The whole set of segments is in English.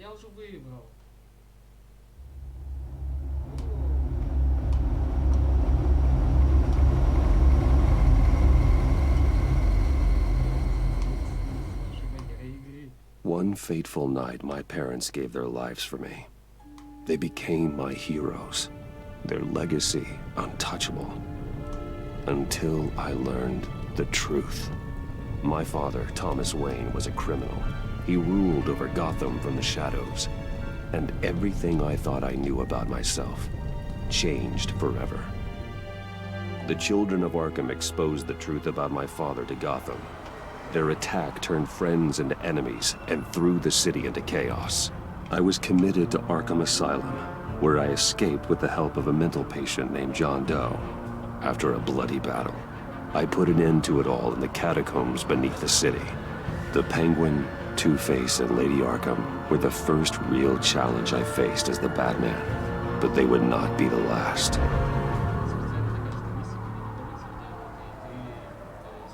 я уже выбрал. One fateful night, my parents gave their lives for me. They became my heroes, their legacy untouchable. Until I learned the truth. My father, Thomas Wayne, was a criminal. He ruled over Gotham from the shadows. And everything I thought I knew about myself changed forever. The children of Arkham exposed the truth about my father to Gotham. Their attack turned friends into enemies and threw the city into chaos. I was committed to Arkham Asylum, where I escaped with the help of a mental patient named John Doe. After a bloody battle, I put an end to it all in the catacombs beneath the city. The Penguin, Two-Face, and Lady Arkham were the first real challenge I faced as the Batman, but they would not be the last.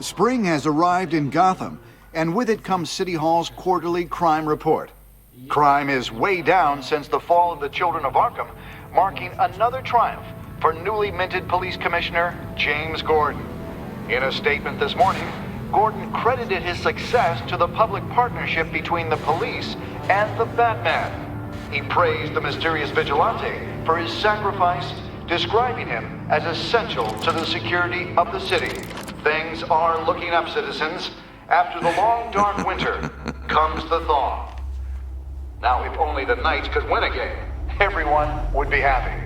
Spring has arrived in Gotham, and with it comes City Hall's quarterly crime report. Crime is way down since the fall of the Children of Arkham, marking another triumph for newly minted Police Commissioner James Gordon. In a statement this morning, Gordon credited his success to the public partnership between the police and the Batman. He praised the mysterious vigilante for his sacrifice, describing him as essential to the security of the city. Things are looking up, citizens. After the long, dark winter comes the thaw. Now, if only the Knights could win again, everyone would be happy.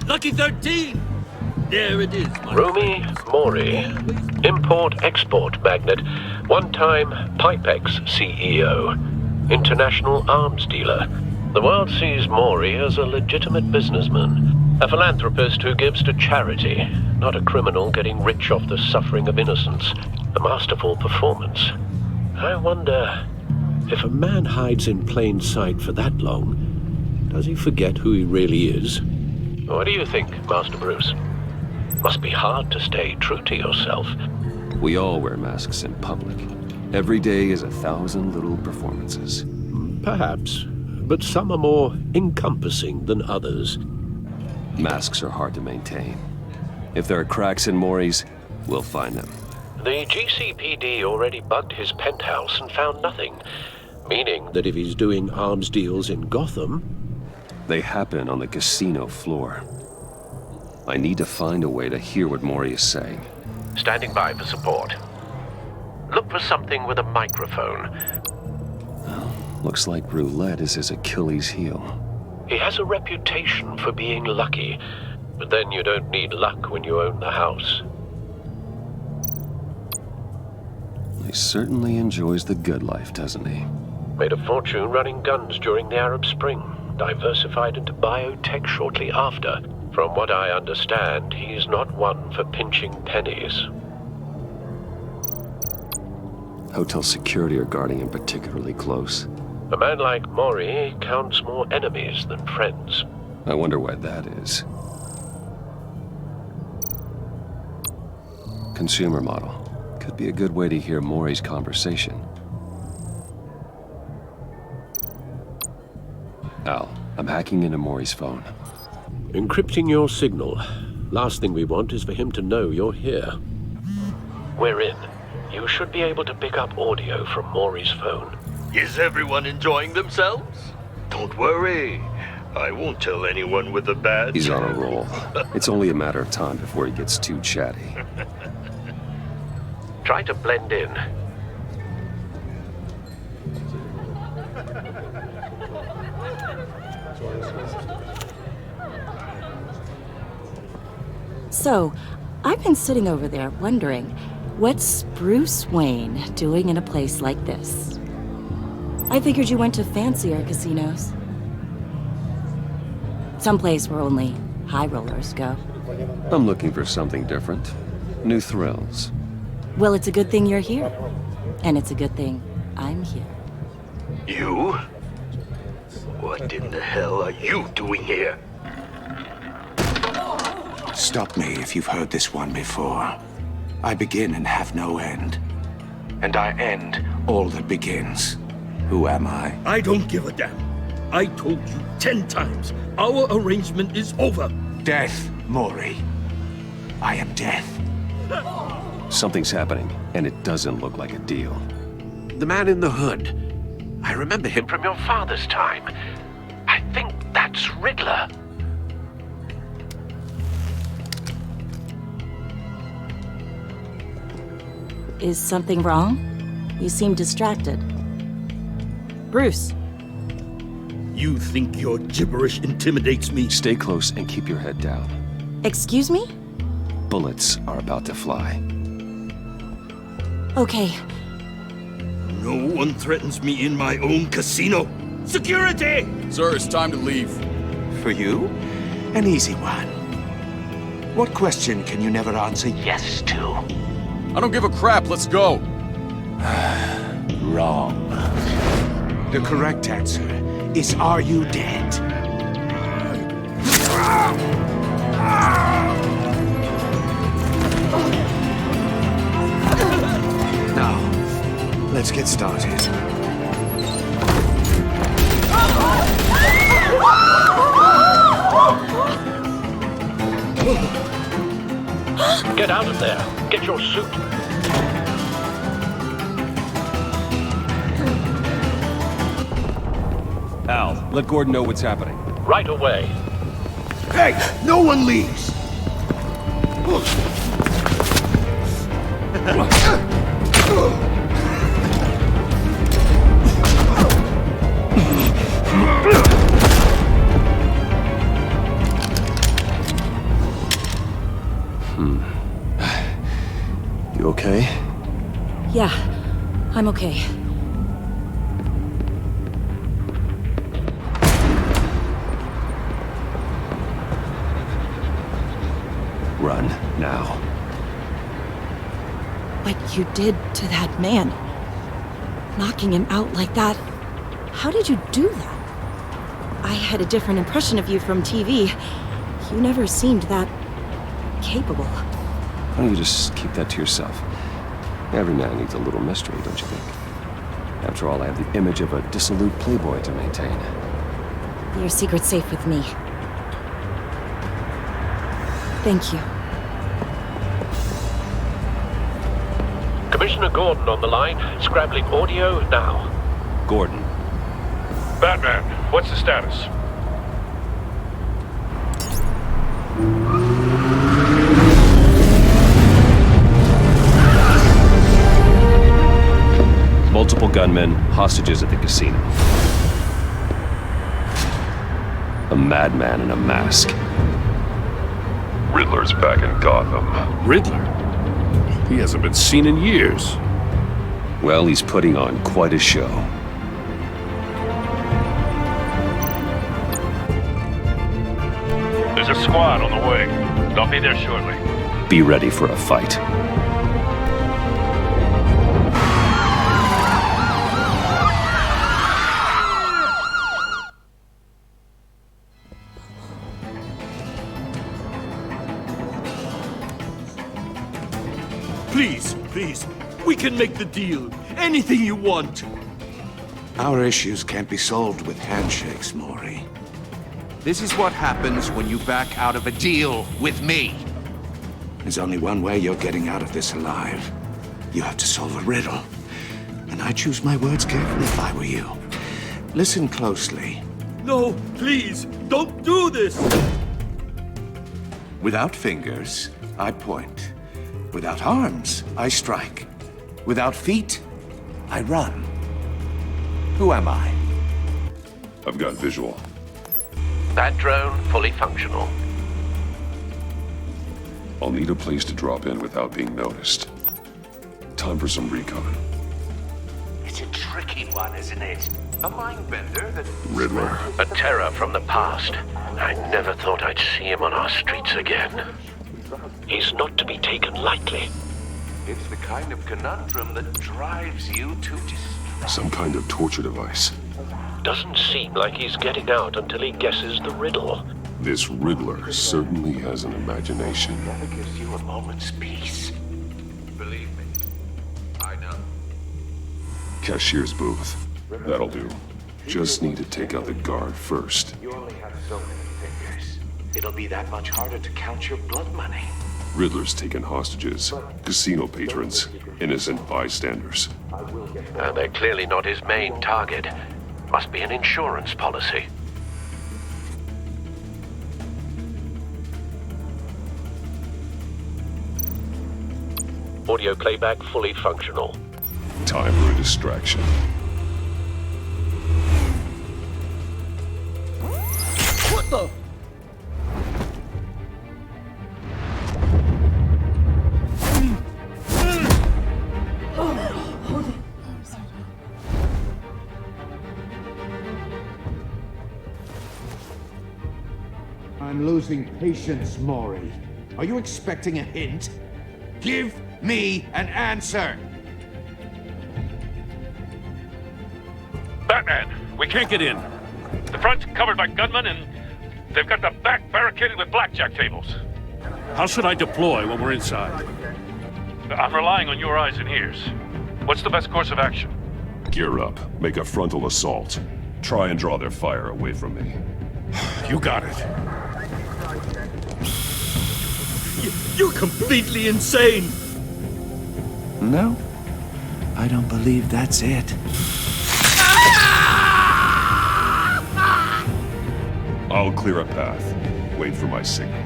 Lucky 13! There it is, my Rumi Mori, import-export magnate, one-time Pipex CEO, international arms dealer. The world sees Mori as a legitimate businessman, a philanthropist who gives to charity, not a criminal getting rich off the suffering of innocence. A masterful performance. I wonder, if a man hides in plain sight for that long, does he forget who he really is? What do you think, Master Bruce? Must be hard to stay true to yourself. We all wear masks in public. Every day is 1,000 little performances. Perhaps, but some are more encompassing than others. Masks are hard to maintain. If there are cracks in Mori's, we'll find them. The GCPD already bugged his penthouse and found nothing, meaning that if he's doing arms deals in Gotham... They happen on the casino floor. I need to find a way to hear what Mori is saying. Standing by for support. Look for something with a microphone. Looks like roulette is his Achilles heel. He has a reputation for being lucky, but then you don't need luck when you own the house. He certainly enjoys the good life, doesn't he? Made a fortune running guns during the Arab Spring, diversified into biotech shortly after. From what I understand, he's not one for pinching pennies. Hotel security are guarding him particularly close. A man like Mori counts more enemies than friends. I wonder why that is. Consumer model. Could be a good way to hear Mori's conversation. Al, I'm hacking into Mori's phone. Encrypting your signal. Last thing we want is for him to know you're here. We're in. You should be able to pick up audio from Mori's phone. Is everyone enjoying themselves? Don't worry. I won't tell anyone with a badge. He's on a roll. It's only a matter of time before he gets too chatty. Try to blend in. So, I've been sitting over there wondering, what's Bruce Wayne doing in a place like this? I figured you went to fancier casinos. Someplace where only high rollers go. I'm looking for something different. New thrills. Well, it's a good thing you're here. And it's a good thing I'm here. You? What in the hell are you doing here? Stop me if you've heard this one before. I begin and have no end. And I end all that begins. Who am I? I don't give a damn. I told you 10 times. Our arrangement is over. Death, Maury. I am death. Something's happening, and it doesn't look like a deal. The man in the hood. I remember him from your father's time. I think that's Riddler. Is something wrong? You seem distracted. Bruce. You think your gibberish intimidates me? Stay close and keep your head down. Excuse me? Bullets are about to fly. Okay. No one threatens me in my own casino. Security! Sir, it's time to leave. For you? An easy one. What question can you never answer yes to? I don't give a crap, let's go. Wrong. The correct answer is, are you dead? Now, let's get started. Get out of there. Get your suit. Al, let Gordon know what's happening. Right away. Hey, no one leaves! You okay? Yeah, I'm okay. Run, now. What you did to that man. Knocking him out like that. How did you do that? I had a different impression of you from TV. You never seemed that capable. Why don't you just keep that to yourself? Every man needs a little mystery, don't you think? After all, I have the image of a dissolute playboy to maintain. Your secret's safe with me. Thank you. Commissioner Gordon on the line. Scrabbling audio now. Gordon. Batman, what's the status? Multiple gunmen, hostages at the casino. A madman in a mask. Riddler's back in Gotham. Riddler? He hasn't been seen in years. Well, he's putting on quite a show. There's a squad on the way. They'll be there shortly. Be ready for a fight. Please, please, we can make the deal. Anything you want. Our issues can't be solved with handshakes, Maury. This is what happens when you back out of a deal with me. There's only one way you're getting out of this alive. You have to solve a riddle. And I choose my words carefully if I were you. Listen closely. No, please, don't do this! Without fingers, I point. Without arms, I strike. Without feet, I run. Who am I? I've got visual. That drone fully functional. I'll need a place to drop in without being noticed. Time for some recon. It's a tricky one, isn't it? A mind bender that... Riddler. A terror from the past. I never thought I'd see him on our streets again. He's not to be taken lightly. It's the kind of conundrum that drives you to despair. Some kind of torture device. Doesn't seem like he's getting out until he guesses the riddle. This Riddler certainly has an imagination. Never gives you a moment's peace. Believe me, I know. Cashier's booth. That'll do. Just need to take out the guard first. You only have so many fingers. It'll be that much harder to count your blood money. Riddler's taken hostages, casino patrons, innocent bystanders. They're clearly not his main target. Must be an insurance policy. Audio playback fully functional. Time for a distraction. What the? I'm losing patience, Maury. Are you expecting a hint? Give me an answer! Batman, we can't get in. The front's covered by gunmen, and they've got the back barricaded with blackjack tables. How should I deploy when we're inside? I'm relying on your eyes and ears. What's the best course of action? Gear up. Make a frontal assault. Try and draw their fire away from me. You got it. You're completely insane! No, I don't believe that's it. I'll clear a path. Wait for my signal.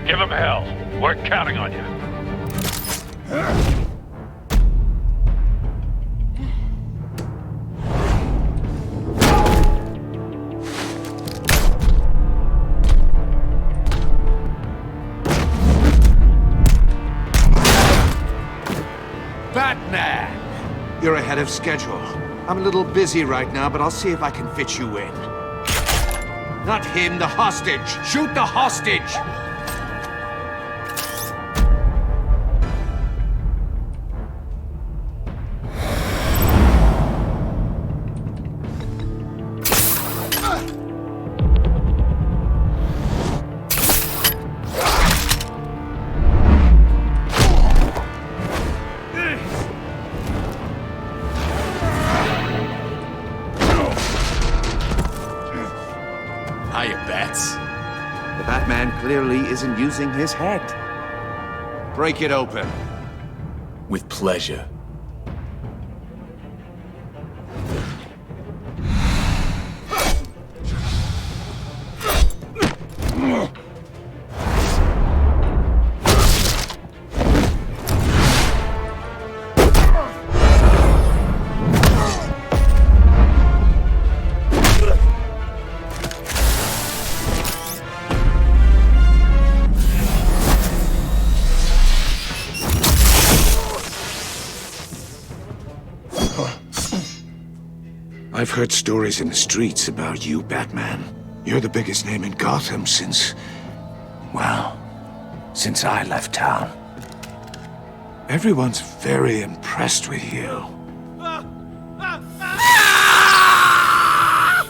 Give him hell. We're counting on you. Batman! You're ahead of schedule. I'm a little busy right now, but I'll see if I can fit you in. Not him, the hostage! Shoot the hostage! Hiya, Bats. The Batman clearly isn't using his head. Break it open. With pleasure. I've heard stories in the streets about you, Batman. You're the biggest name in Gotham since... well, since I left town. Everyone's very impressed with you.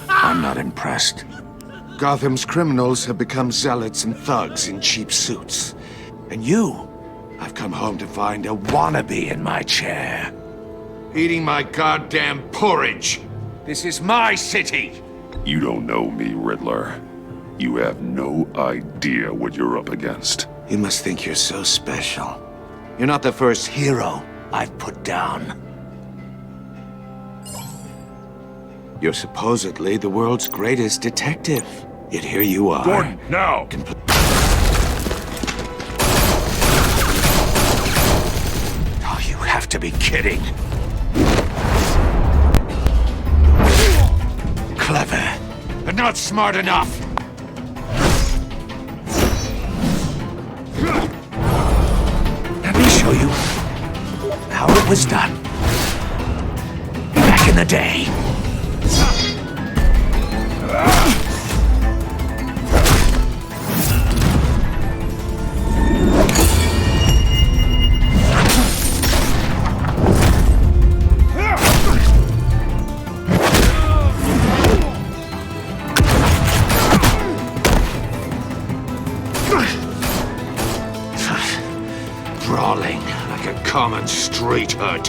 I'm not impressed. Gotham's criminals have become zealots and thugs in cheap suits. And you, I've come home to find a wannabe in my chair. Eating my goddamn porridge. This is my city! You don't know me, Riddler. You have no idea what you're up against. You must think you're so special. You're not the first hero I've put down. You're supposedly the world's greatest detective. Yet here you are. Gordon, now! Oh, you have to be kidding. Clever, but not smart enough. Let me show you how it was done back in the day. Sprawling like a common street hood.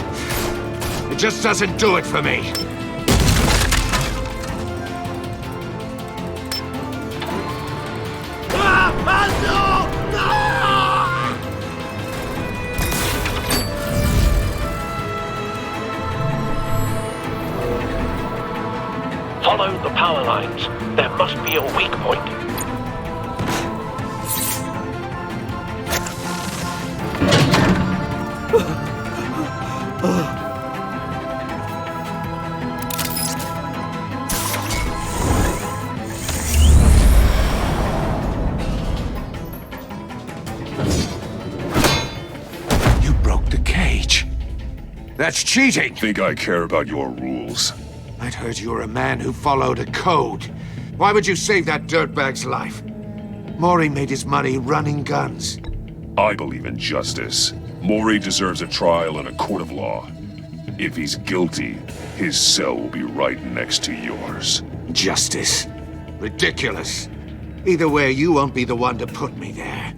It just doesn't do it for me. Follow the power lines. There must be a weak point. You broke the cage. That's cheating! Think I care about your rules? I'd heard you were a man who followed a code. Why would you save that dirtbag's life? Maury made his money running guns. I believe in justice. Maury deserves a trial in a court of law. If he's guilty, his cell will be right next to yours. Justice? Ridiculous. Either way, you won't be the one to put me there.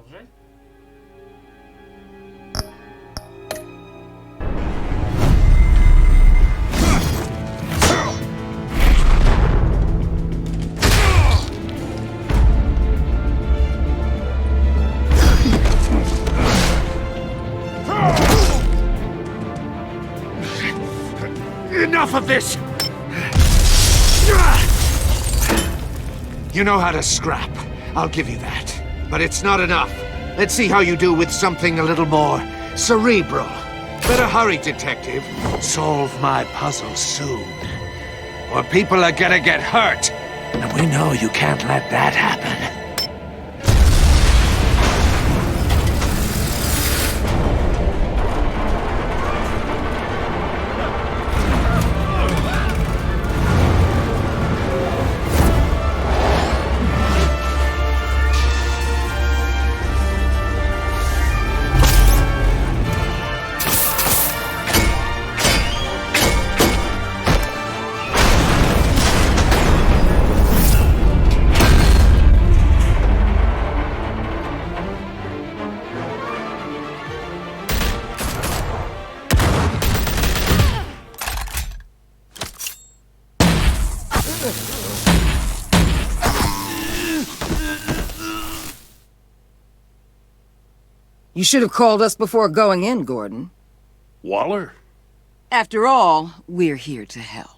Enough of this! You know how to scrap. I'll give you that. But it's not enough. Let's see how you do with something a little more cerebral. Better hurry, detective. Solve my puzzle soon. Or people are gonna get hurt. And we know you can't let that happen. You should have called us before going in, Gordon. Waller? After all, we're here to help.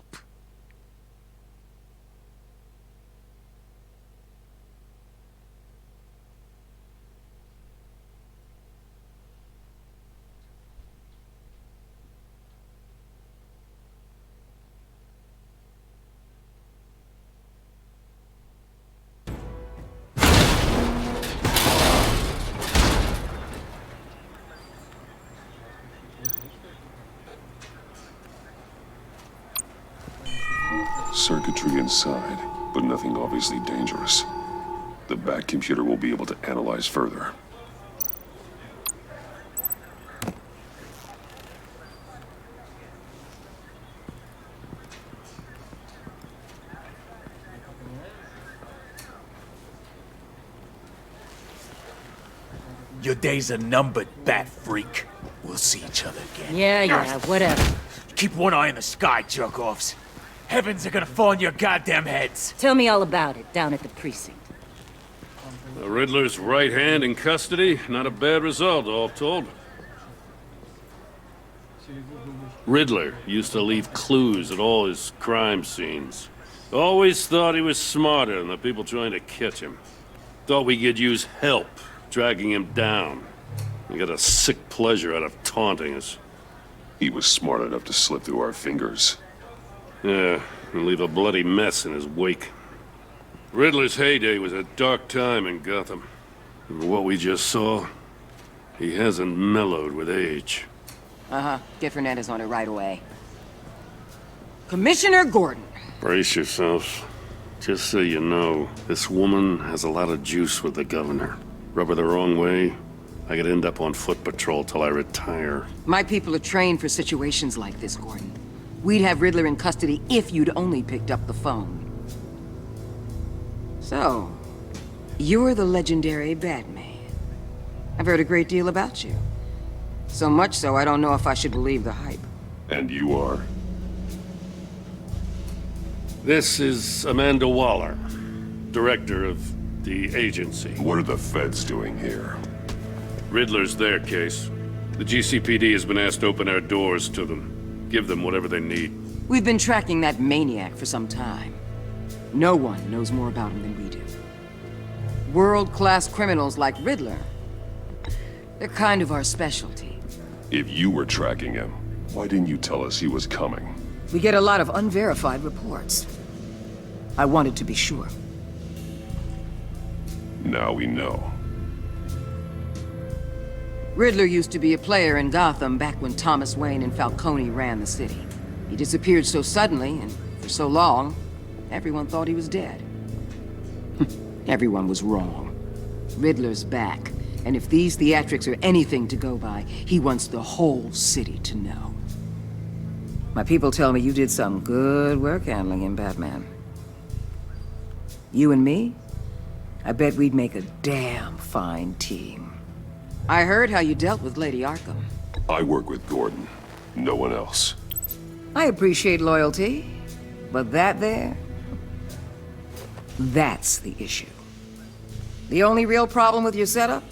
Circuitry inside, but nothing obviously dangerous. The back computer will be able to analyze further. Your days are numbered, bat freak. We'll see each other again. Yeah, whatever. Keep one eye in the sky, jerk-offs. Heavens are gonna fall on your goddamn heads. Tell me all about it down at the precinct. The Riddler's right hand in custody. Not a bad result, all told. Riddler used to leave clues at all his crime scenes. Always thought he was smarter than the people trying to catch him. Thought we could use help dragging him down. He got a sick pleasure out of taunting us. He was smart enough to slip through our fingers. Yeah, and leave a bloody mess in his wake. Riddler's heyday was a dark time in Gotham. And what we just saw, he hasn't mellowed with age. Uh-huh. Get Fernandez on it right away. Commissioner Gordon. Brace yourselves. Just so you know, this woman has a lot of juice with the governor. Rub her the wrong way, I could end up on foot patrol till I retire. My people are trained for situations like this, Gordon. We'd have Riddler in custody if you'd only picked up the phone. So, you're the legendary Batman. I've heard a great deal about you. So much so, I don't know if I should believe the hype. And you are? This is Amanda Waller, director of the agency. What are the feds doing here? Riddler's their case. The GCPD has been asked to open our doors to them. Give them whatever they need. We've been tracking that maniac for some time. No one knows more about him than we do. World-class criminals like Riddler. They're kind of our specialty. If you were tracking him, why didn't you tell us he was coming? We get a lot of unverified reports. I wanted to be sure. Now we know. Riddler used to be a player in Gotham back when Thomas Wayne and Falcone ran the city. He disappeared so suddenly, and for so long, everyone thought he was dead. Everyone was wrong. Riddler's back, and if these theatrics are anything to go by, he wants the whole city to know. My people tell me you did some good work handling him, Batman. You and me? I bet we'd make a damn fine team. I heard how you dealt with Lady Arkham. I work with Gordon. No one else. I appreciate loyalty, but that there... that's the issue. The only real problem with your setup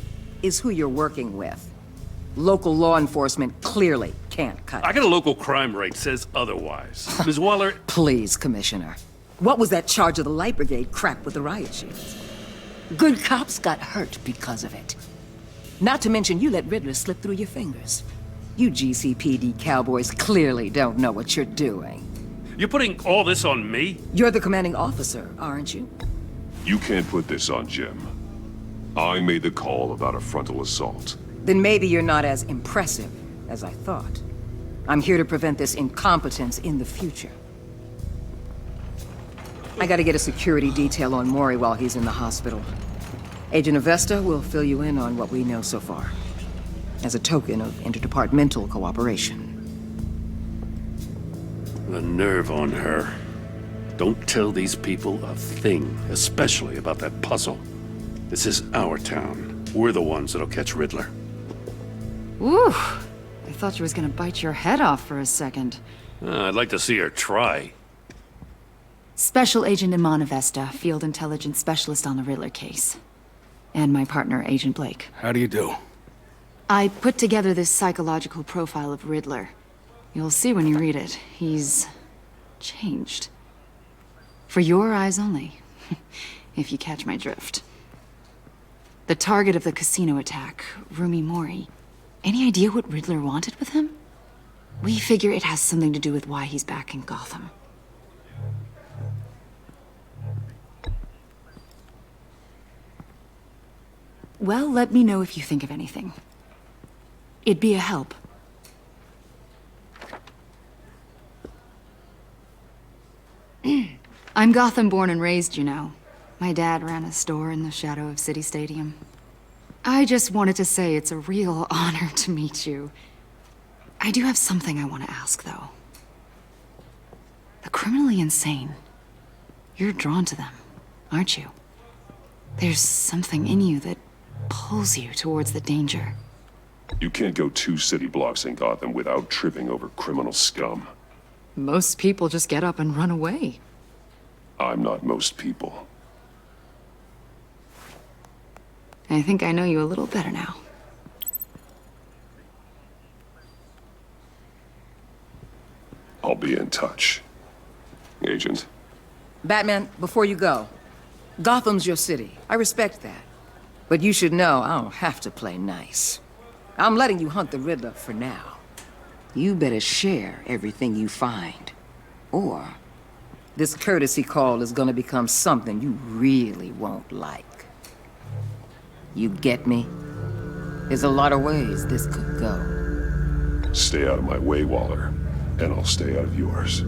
is who you're working with. Local law enforcement clearly can't cut it. I got a local crime rate says otherwise. Ms. Waller... Please, Commissioner. What was that charge of the Light Brigade crap with the riot shields? Good cops got hurt because of it. Not to mention you let Riddler slip through your fingers. You GCPD cowboys clearly don't know what you're doing. You're putting all this on me? You're the commanding officer, aren't you? You can't put this on Jim. I made the call about a frontal assault. Then maybe you're not as impressive as I thought. I'm here to prevent this incompetence in the future. I gotta get a security detail on Maury while he's in the hospital. Agent Avesta will fill you in on what we know so far, as a token of interdepartmental cooperation. The nerve on her. Don't tell these people a thing, especially about that puzzle. This is our town. We're the ones that'll catch Riddler. Ooh, I thought she was gonna bite your head off for a second. I'd like to see her try. Special Agent Iman Avesta, Field Intelligence Specialist on the Riddler case. And my partner, Agent Blake. How do you do? I put together this psychological profile of Riddler. You'll see when you read it. He's... changed. For your eyes only, if you catch my drift. The target of the casino attack, Rumi Mori. Any idea what Riddler wanted with him? We figure it has something to do with why he's back in Gotham. Well, let me know if you think of anything. It'd be a help. I'm Gotham born and raised, you know. My dad ran a store in the shadow of City Stadium. I just wanted to say it's a real honor to meet you. I do have something I want to ask, though. The criminally insane. You're drawn to them, aren't you? There's something in you that pulls you towards the danger. You can't go 2 city blocks in Gotham without tripping over criminal scum. Most people just get up and run away. I'm not most people. I think I know you a little better now. I'll be in touch. Agent. Batman, before you go, Gotham's your city. I respect that. But you should know I don't have to play nice. I'm letting you hunt the Riddler for now. You better share everything you find. Or this courtesy call is gonna become something you really won't like. You get me? There's a lot of ways this could go. Stay out of my way, Waller, and I'll stay out of yours.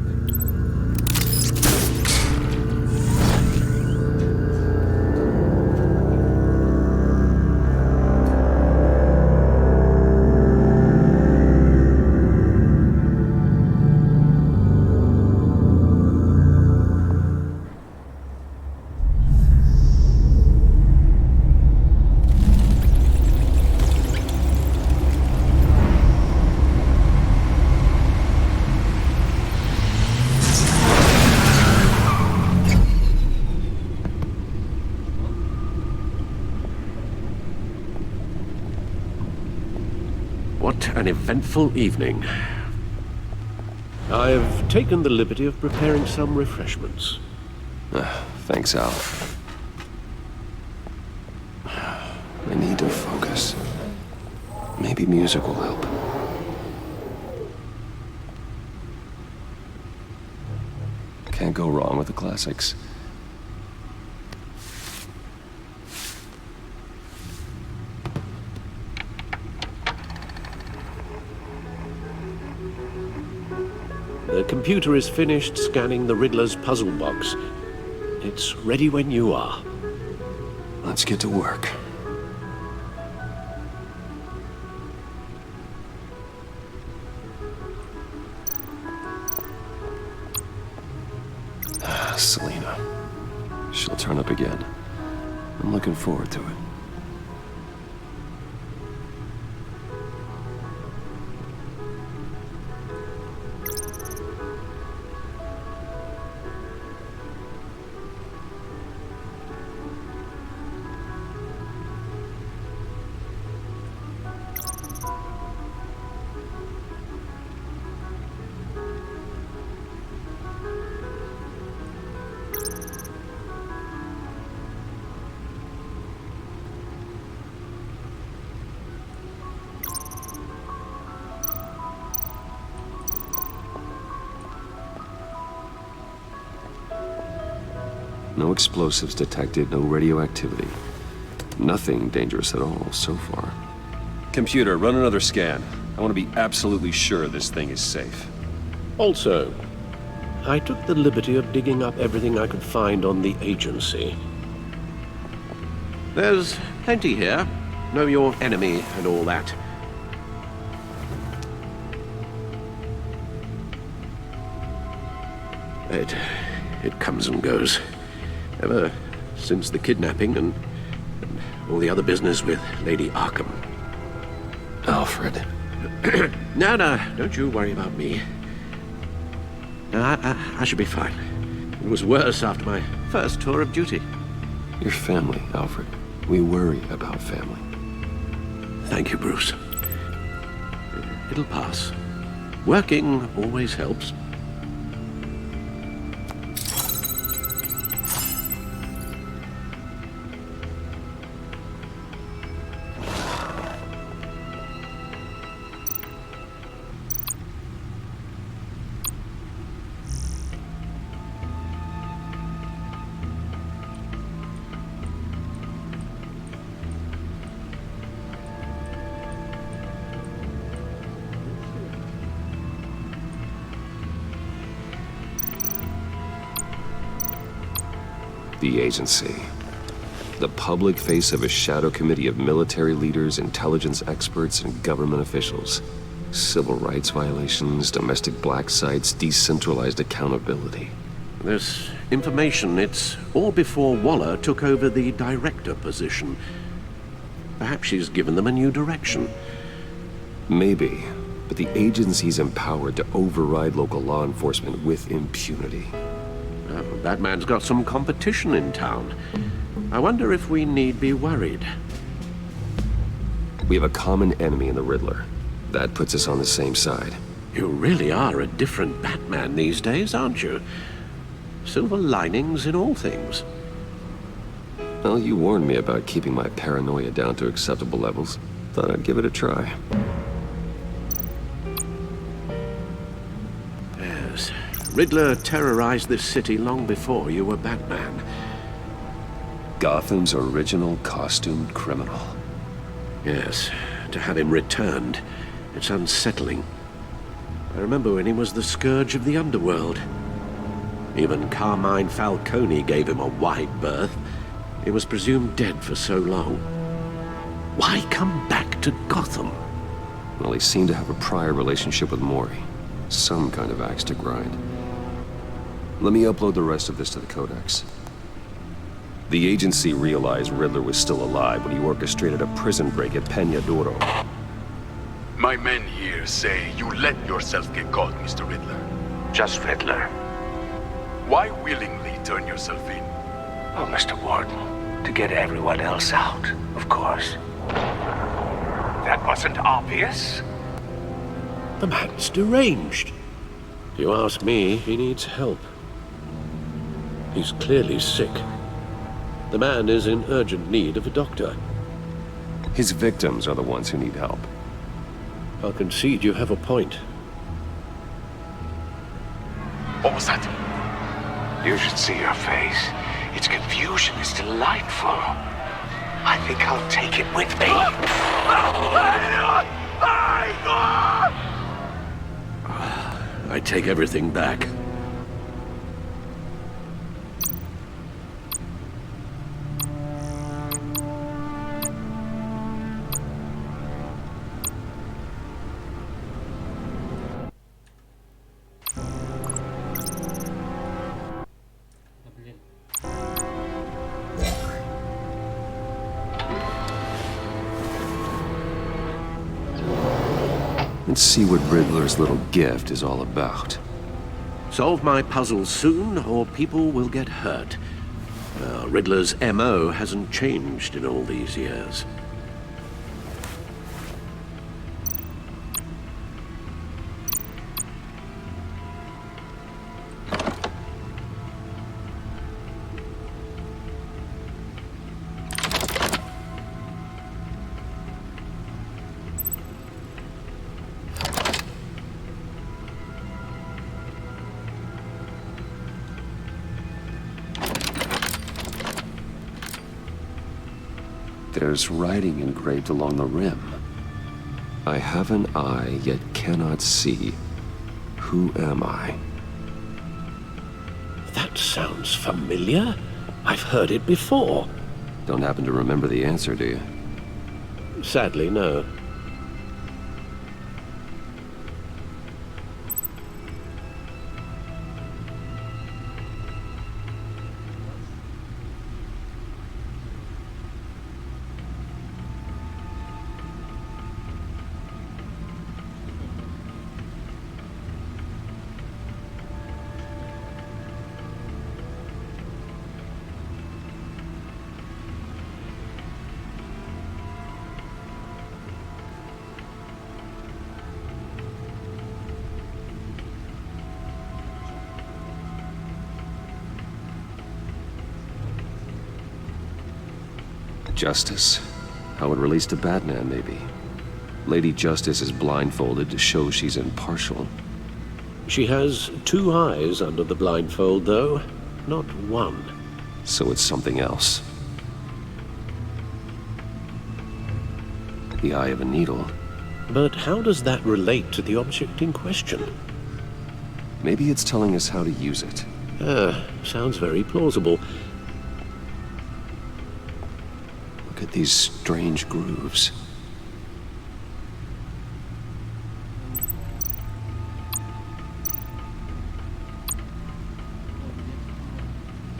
What an eventful evening. I've taken the liberty of preparing some refreshments. Thanks, Al. I need to focus. Maybe music will help. Can't go wrong with the classics. The computer is finished scanning the Riddler's puzzle box. It's ready when you are. Let's get to work. Selena. She'll turn up again. I'm looking forward to it. No explosives detected, no radioactivity. Nothing dangerous at all so far. Computer, run another scan. I want to be absolutely sure this thing is safe. Also, I took the liberty of digging up everything I could find on the agency. There's plenty here. Know your enemy and all that. It comes and goes. Ever since the kidnapping and all the other business with Lady Arkham. Alfred. No, don't you worry about me. No, I should be fine. It was worse after my first tour of duty. Your family, Alfred. We worry about family. Thank you, Bruce. It'll pass. Working always helps. The agency. The public face of a shadow committee of military leaders, intelligence experts, and government officials. Civil rights violations, domestic black sites, decentralized accountability. This information, it's all before Waller took over the director position. Perhaps she's given them a new direction. Maybe, but the agency's empowered to override local law enforcement with impunity. That man's got some competition in town. I wonder if we need be worried. We have a common enemy in the Riddler. That puts us on the same side. You really are a different Batman these days, aren't you? Silver linings in all things. Well, you warned me about keeping my paranoia down to acceptable levels. Thought I'd give it a try. Yes. Riddler terrorized this city long before you were Batman. Gotham's original costumed criminal. Yes. To have him returned, it's unsettling. I remember when he was the scourge of the underworld. Even Carmine Falcone gave him a wide berth. He was presumed dead for so long. Why come back to Gotham? Well, he seemed to have a prior relationship with Mori. Some kind of axe to grind. Let me upload the rest of this to the Codex. The agency realized Riddler was still alive when he orchestrated a prison break at Peñadoro. My men here say you let yourself get caught, Mr. Riddler. Just Riddler. Why willingly turn yourself in? Oh, Mr. Warden, to get everyone else out, of course. That wasn't obvious. The man's deranged. If you ask me, he needs help. He's clearly sick. The man is in urgent need of a doctor. His victims are the ones who need help. I'll concede you have a point. What was that? You should see her face. Its confusion is delightful. I think I'll take it with me. I take everything back. Let's see what Riddler's little gift is all about. Solve my puzzles soon, or people will get hurt. Riddler's MO hasn't changed in all these years. There's writing engraved along the rim. I have an eye, yet cannot see. Who am I? That sounds familiar. I've heard it before. Don't happen to remember the answer, do you? Sadly, no. Justice. How it relates to Batman, maybe. Lady Justice is blindfolded to show she's impartial. She has 2 eyes under the blindfold, though, not 1. So it's something else. The eye of a needle. But how does that relate to the object in question? Maybe it's telling us how to use it. Sounds very plausible. Look at these strange grooves.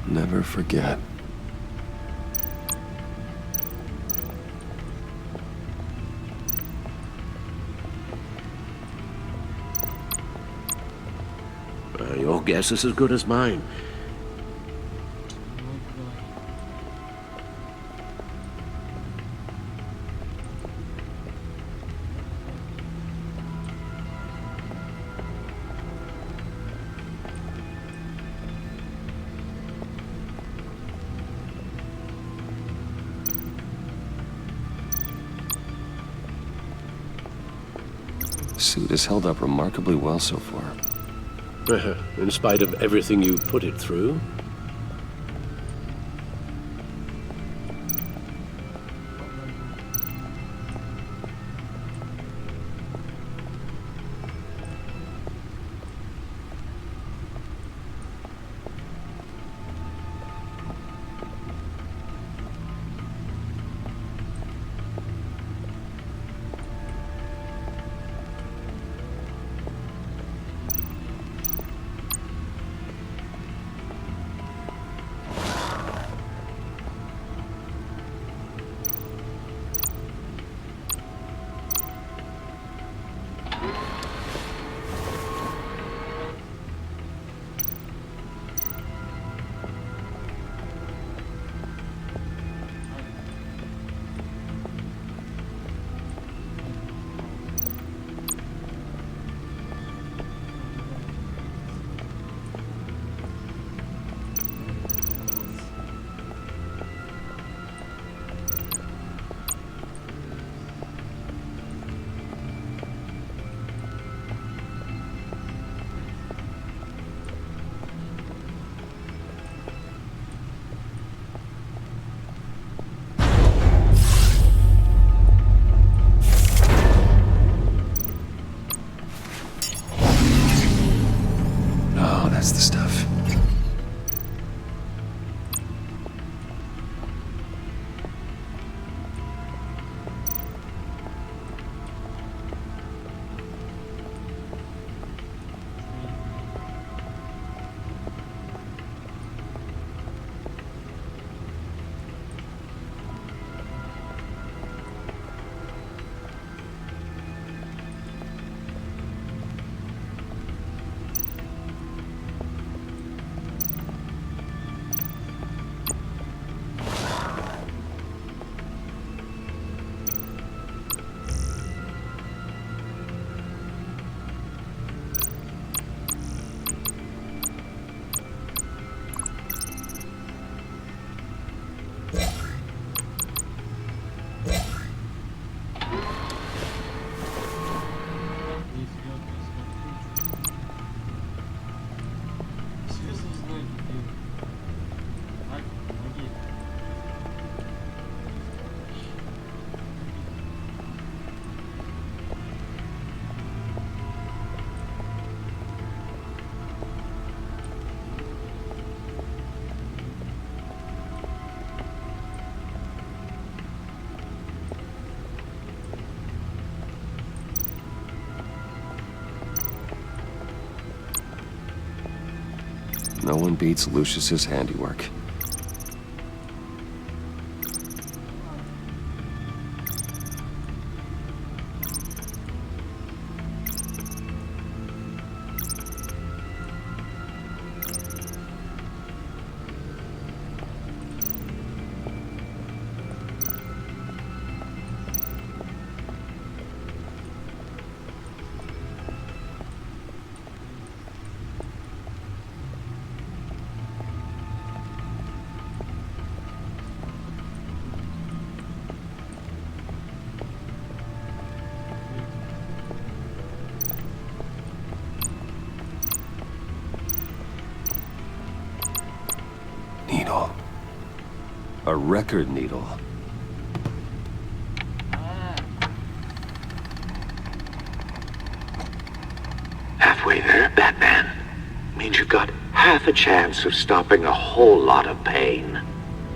Never forget. Your guess is as good as mine. Suit has held up remarkably well so far. In spite of everything you put it through? No one beats Lucius's handiwork. Needle. A record needle. Halfway there, Batman. Means you've got half a chance of stopping a whole lot of pain.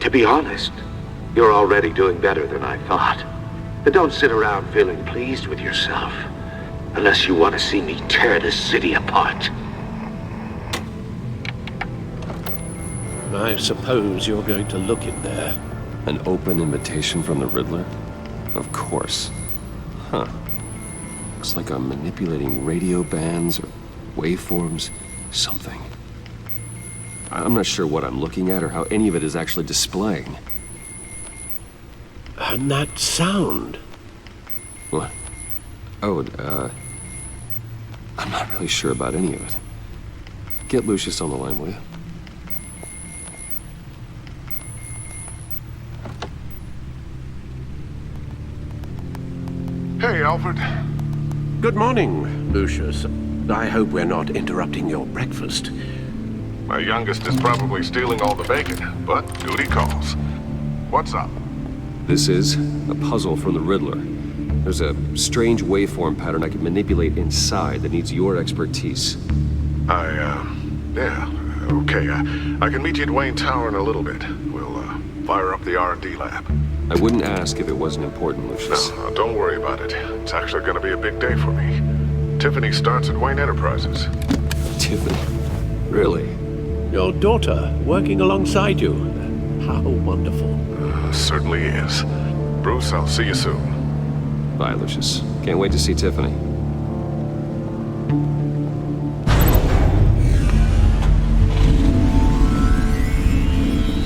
To be honest, you're already doing better than I thought. But don't sit around feeling pleased with yourself. Unless you want to see me tear this city apart. I suppose you're going to look in there. An open invitation from the Riddler? Of course. Huh. Looks like I'm manipulating radio bands or waveforms, something. I'm not sure what I'm looking at or how any of it is actually displaying. And that sound? What? Oh, I'm not really sure about any of it. Get Lucius on the line, will you? Hey, Alfred. Good morning, Lucius. I hope we're not interrupting your breakfast. My youngest is probably stealing all the bacon, but duty calls. What's up? This is a puzzle from the Riddler. There's a strange waveform pattern I can manipulate inside that needs your expertise. Yeah, okay. I can meet you at Wayne Tower in a little bit. We'll, fire up the R&D lab. I wouldn't ask if it wasn't important, Lucius. No, don't worry about it. It's actually gonna be a big day for me. Tiffany starts at Wayne Enterprises. Tiffany? Really? Your daughter working alongside you. How wonderful. Certainly is. Bruce, I'll see you soon. Bye, Lucius. Can't wait to see Tiffany.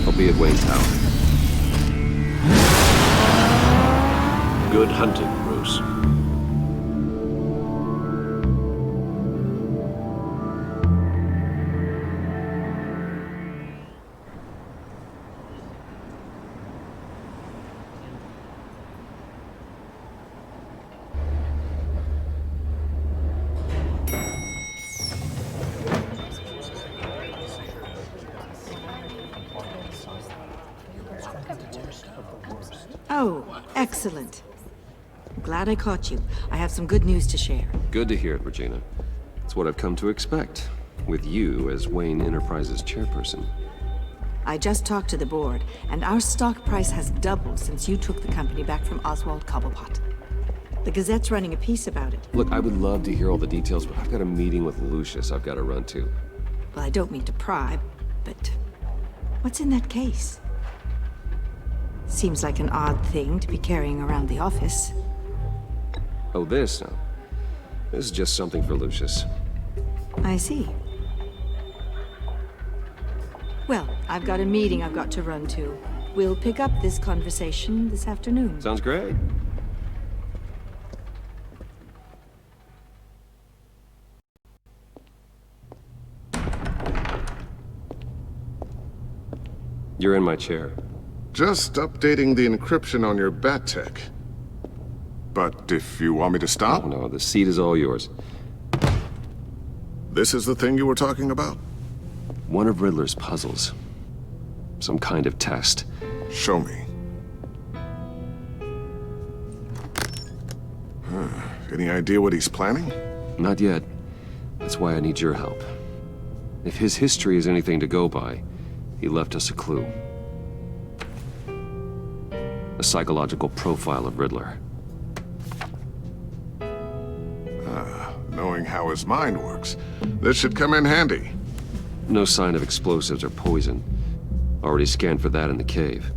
I'll be at Wayne Tower. Good hunting, Bruce. Oh, excellent. Glad I caught you. I have some good news to share. Good to hear it, Regina. It's what I've come to expect, with you as Wayne Enterprises chairperson. I just talked to the board, and our stock price has doubled since you took the company back from Oswald Cobblepot. The Gazette's running a piece about it. Look, I would love to hear all the details, but I've got a meeting with Lucius I've got to run to. Well, I don't mean to pry, but what's in that case? Seems like an odd thing to be carrying around the office. Oh, this? No. This is just something for Lucius. I see. Well, I've got a meeting I've got to run to. We'll pick up this conversation this afternoon. Sounds great. You're in my chair. Just updating the encryption on your bat tech. But if you want me to stop? Oh, no, the seat is all yours. This is the thing you were talking about? One of Riddler's puzzles. Some kind of test. Show me. Any idea what he's planning? Not yet. That's why I need your help. If his history is anything to go by, he left us a clue. A psychological profile of Riddler. Knowing how his mind works, this should come in handy. No sign of explosives or poison. Already scanned for that in the cave.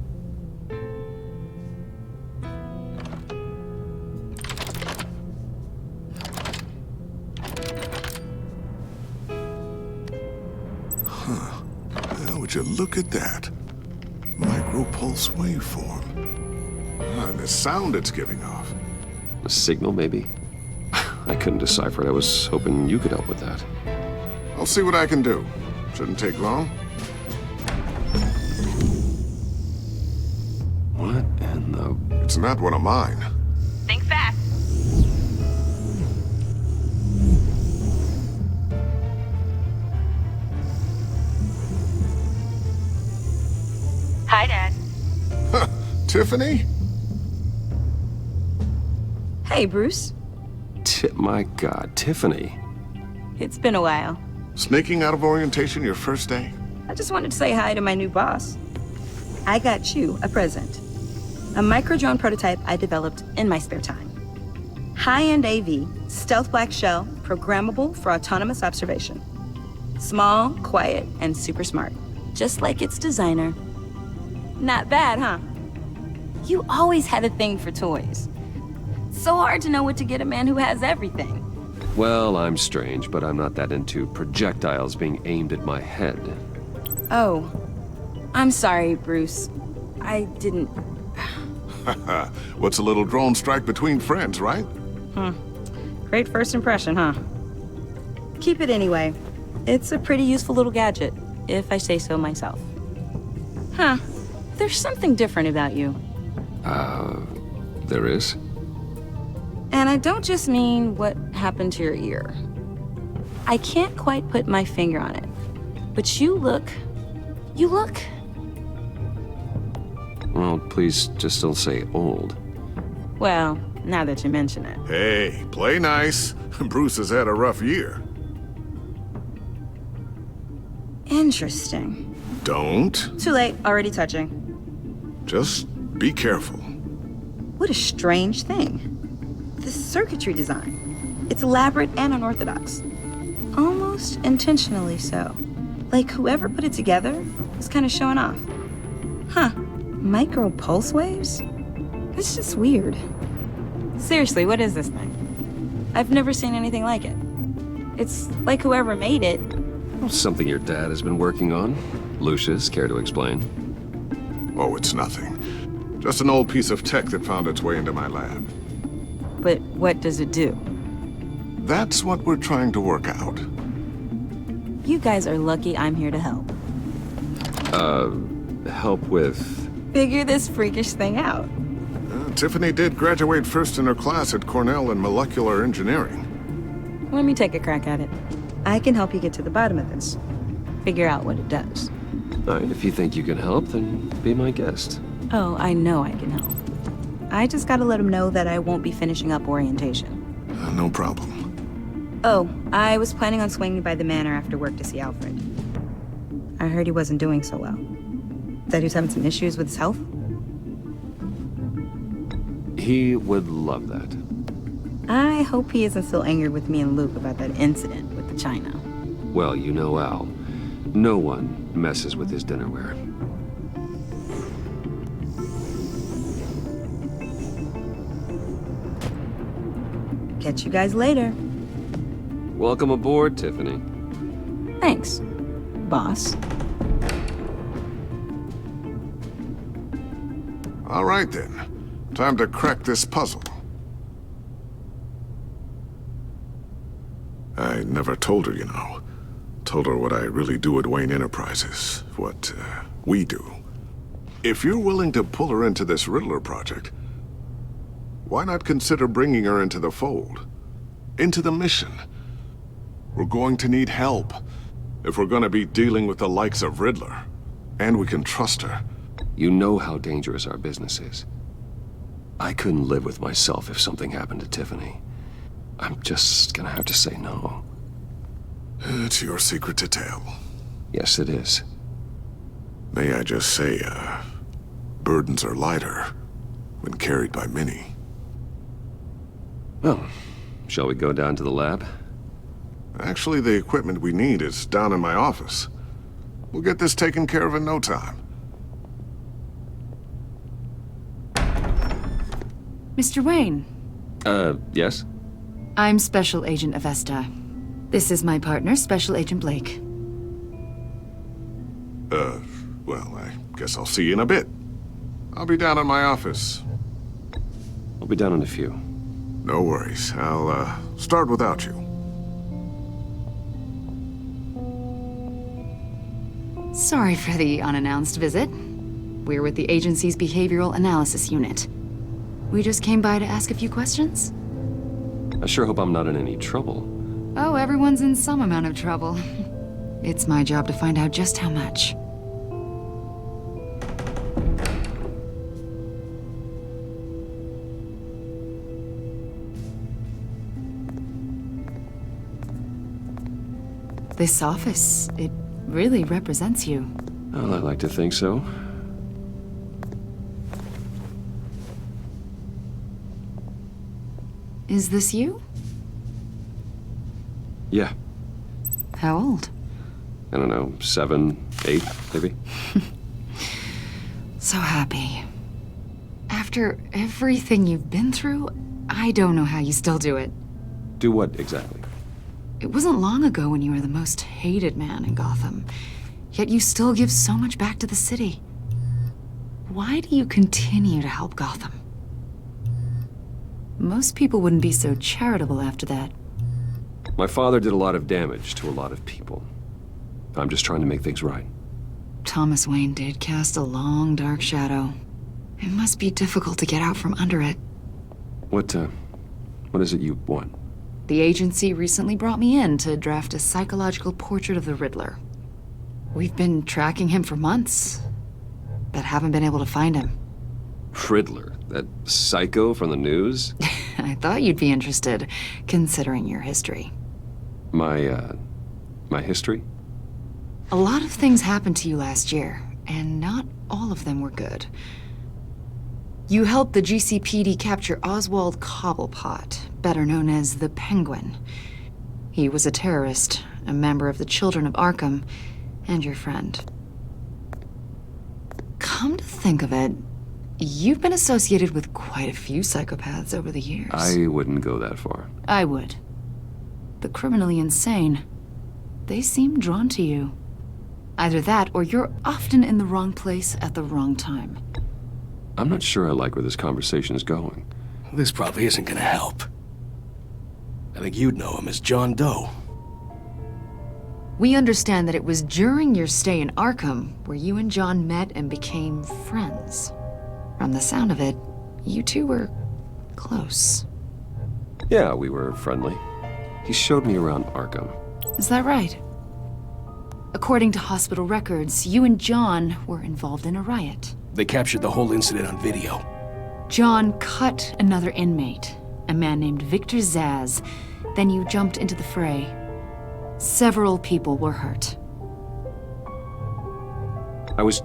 Huh. Well, would you look at that? Micropulse waveform. And the sound it's giving off. A signal, maybe? I couldn't decipher it. I was hoping you could help with that. I'll see what I can do. Shouldn't take long. What in the... It's not one of mine. Think fast. Hi, Dad. Huh. Tiffany? Hey, Bruce. My God, Tiffany. It's been a while. Sneaking out of orientation your first day? I just wanted to say hi to my new boss. I got you a present. A micro-drone prototype I developed in my spare time. High-end AV, stealth black shell, programmable for autonomous observation. Small, quiet, and super smart. Just like its designer. Not bad, huh? You always had a thing for toys. So hard to know what to get a man who has everything. Well, I'm strange, but I'm not that into projectiles being aimed at my head. Oh. I'm sorry, Bruce. I didn't... What's a little drone strike between friends, right? Great first impression, huh? Keep it anyway. It's a pretty useful little gadget, if I say so myself. Huh. There's something different about you. There is? And I don't just mean what happened to your ear. I can't quite put my finger on it. But you look... Well, please just don't say old. Well, now that you mention it. Hey, play nice. Bruce has had a rough year. Interesting. Don't. Too late, already touching. Just be careful. What a strange thing. The circuitry design. It's elaborate and unorthodox. Almost intentionally so. Like whoever put it together was kind of showing off. Huh. Micro pulse waves? It's just weird. Seriously, what is this thing? I've never seen anything like it. It's like whoever made it. Something your dad has been working on. Lucius, care to explain? Oh, it's nothing. Just an old piece of tech that found its way into my lab. But what does it do? That's what we're trying to work out. You guys are lucky I'm here to help. Help with... Figure this freakish thing out. Tiffany did graduate first in her class at Cornell in molecular engineering. Let me take a crack at it. I can help you get to the bottom of this. Figure out what it does. All right, if you think you can help, then be my guest. Oh, I know I can help. I just gotta let him know that I won't be finishing up orientation. No problem. Oh, I was planning on swinging by the manor after work to see Alfred. I heard he wasn't doing so well. That he was having some issues with his health? He would love that. I hope he isn't still angry with me and Luke about that incident with the china. Well, you know Al. No one messes with his dinnerware. Catch you guys later. Welcome aboard, Tiffany. Thanks, boss. All right then. Time to crack this puzzle. I never told her, you know. Told her what I really do at Wayne Enterprises. What, we do. If you're willing to pull her into this Riddler project, why not consider bringing her into the fold? Into the mission? We're going to need help if we're going to be dealing with the likes of Riddler. And we can trust her. You know how dangerous our business is. I couldn't live with myself if something happened to Tiffany. I'm just gonna have to say no. It's your secret to tell. Yes, it is. May I just say, burdens are lighter when carried by many. Well, shall we go down to the lab? Actually, the equipment we need is down in my office. We'll get this taken care of in no time. Mr. Wayne. Yes? I'm Special Agent Avesta. This is my partner, Special Agent Blake. Well, I guess I'll see you in a bit. I'll be down in my office. I'll be down in a few. No worries. I'll, start without you. Sorry for the unannounced visit. We're with the agency's Behavioral Analysis Unit. We just came by to ask a few questions. I sure hope I'm not in any trouble. Oh, everyone's in some amount of trouble. It's my job to find out just how much. This office, it really represents you. Well, I'd like to think so. Is this you? Yeah. How old? I don't know, 7, 8, maybe? So happy. After everything you've been through, I don't know how you still do it. Do what exactly? It wasn't long ago when you were the most hated man in Gotham, yet you still give so much back to the city. Why do you continue to help Gotham? Most people wouldn't be so charitable after that. My father did a lot of damage to a lot of people. I'm just trying to make things right. Thomas Wayne did cast a long, dark shadow. It must be difficult to get out from under it. What is it you want? The agency recently brought me in to draft a psychological portrait of the Riddler. We've been tracking him for months, but haven't been able to find him. Riddler? That psycho from the news? I thought you'd be interested, considering your history. My history? A lot of things happened to you last year, and not all of them were good. You helped the GCPD capture Oswald Cobblepot, better known as the Penguin. He was a terrorist, a member of the Children of Arkham, and your friend. Come to think of it, you've been associated with quite a few psychopaths over the years. I wouldn't go that far. I would. The criminally insane. They seem drawn to you. Either that, or you're often in the wrong place at the wrong time. I'm not sure I like where this conversation is going. This probably isn't gonna help. I think you'd know him as John Doe. We understand that it was during your stay in Arkham where you and John met and became friends. From the sound of it, you two were close. Yeah, we were friendly. He showed me around Arkham. Is that right? According to hospital records, you and John were involved in a riot. They captured the whole incident on video. John cut another inmate, a man named Victor Zsasz. Then you jumped into the fray. Several people were hurt. I was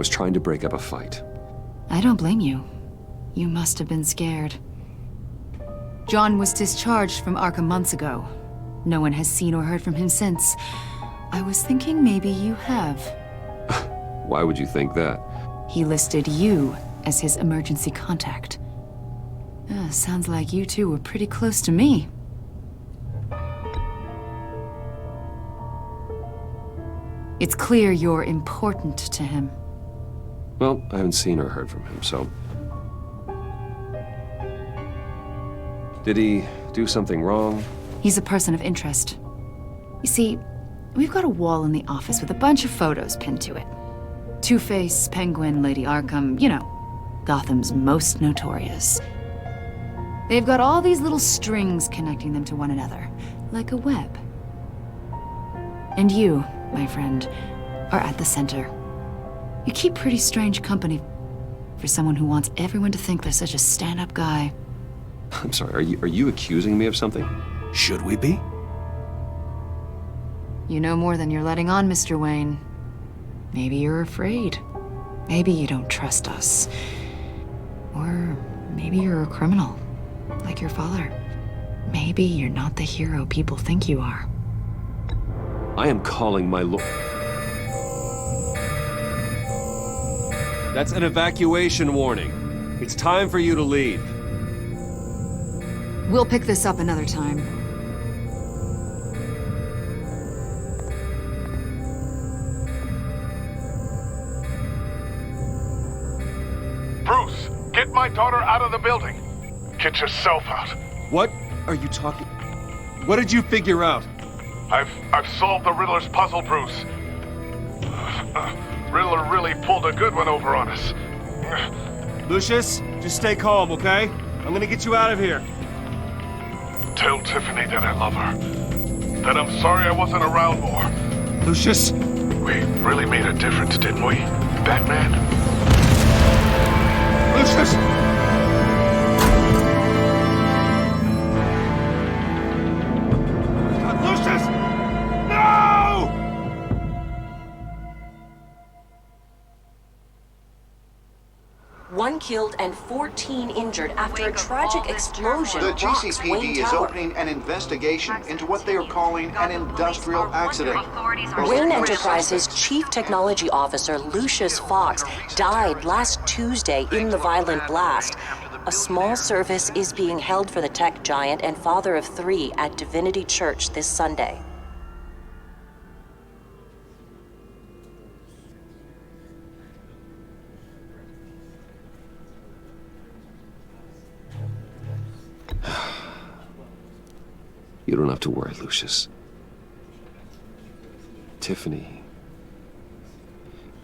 trying to break up a fight. I don't blame you. You must have been scared. John was discharged from Arkham months ago. No one has seen or heard from him since. I was thinking maybe you have. Why would you think that? He listed you as his emergency contact. Sounds like you two were pretty close to me. It's clear you're important to him. Well, I haven't seen or heard from him, so... Did he do something wrong? He's a person of interest. You see, we've got a wall in the office with a bunch of photos pinned to it. Two-Face, Penguin, Lady Arkham, you know, Gotham's most notorious. They've got all these little strings connecting them to one another, like a web. And you, my friend, are at the center. You keep pretty strange company for someone who wants everyone to think they're such a stand-up guy. I'm sorry, are you accusing me of something? Should we be? You know more than you're letting on, Mr. Wayne. Maybe you're afraid. Maybe you don't trust us. Or maybe you're a criminal, like your father. Maybe you're not the hero people think you are. I am calling my That's an evacuation warning. It's time for you to leave. We'll pick this up another time. Bruce, get my daughter out of the building. Get yourself out. What are you talking... What did you figure out? I've solved the Riddler's puzzle, Bruce. Riddler really pulled a good one over on us. Lucius, just stay calm, okay? I'm gonna get you out of here. Tell Tiffany that I love her. That I'm sorry I wasn't around more. Lucius! We really made a difference, didn't we, Batman? Lucius! Lucius! No! One killed and 14 injured after a tragic explosion. The rocks GCPD Wayne is Tower. opening an investigation into what they are calling an industrial accident. Wayne Enterprises' Chief Technology Officer Lucius Fox died last Tuesday in the violent blast. A small service is being held for the tech giant and father of 3 at Divinity Church this Sunday. You don't have to worry, Lucius. Tiffany,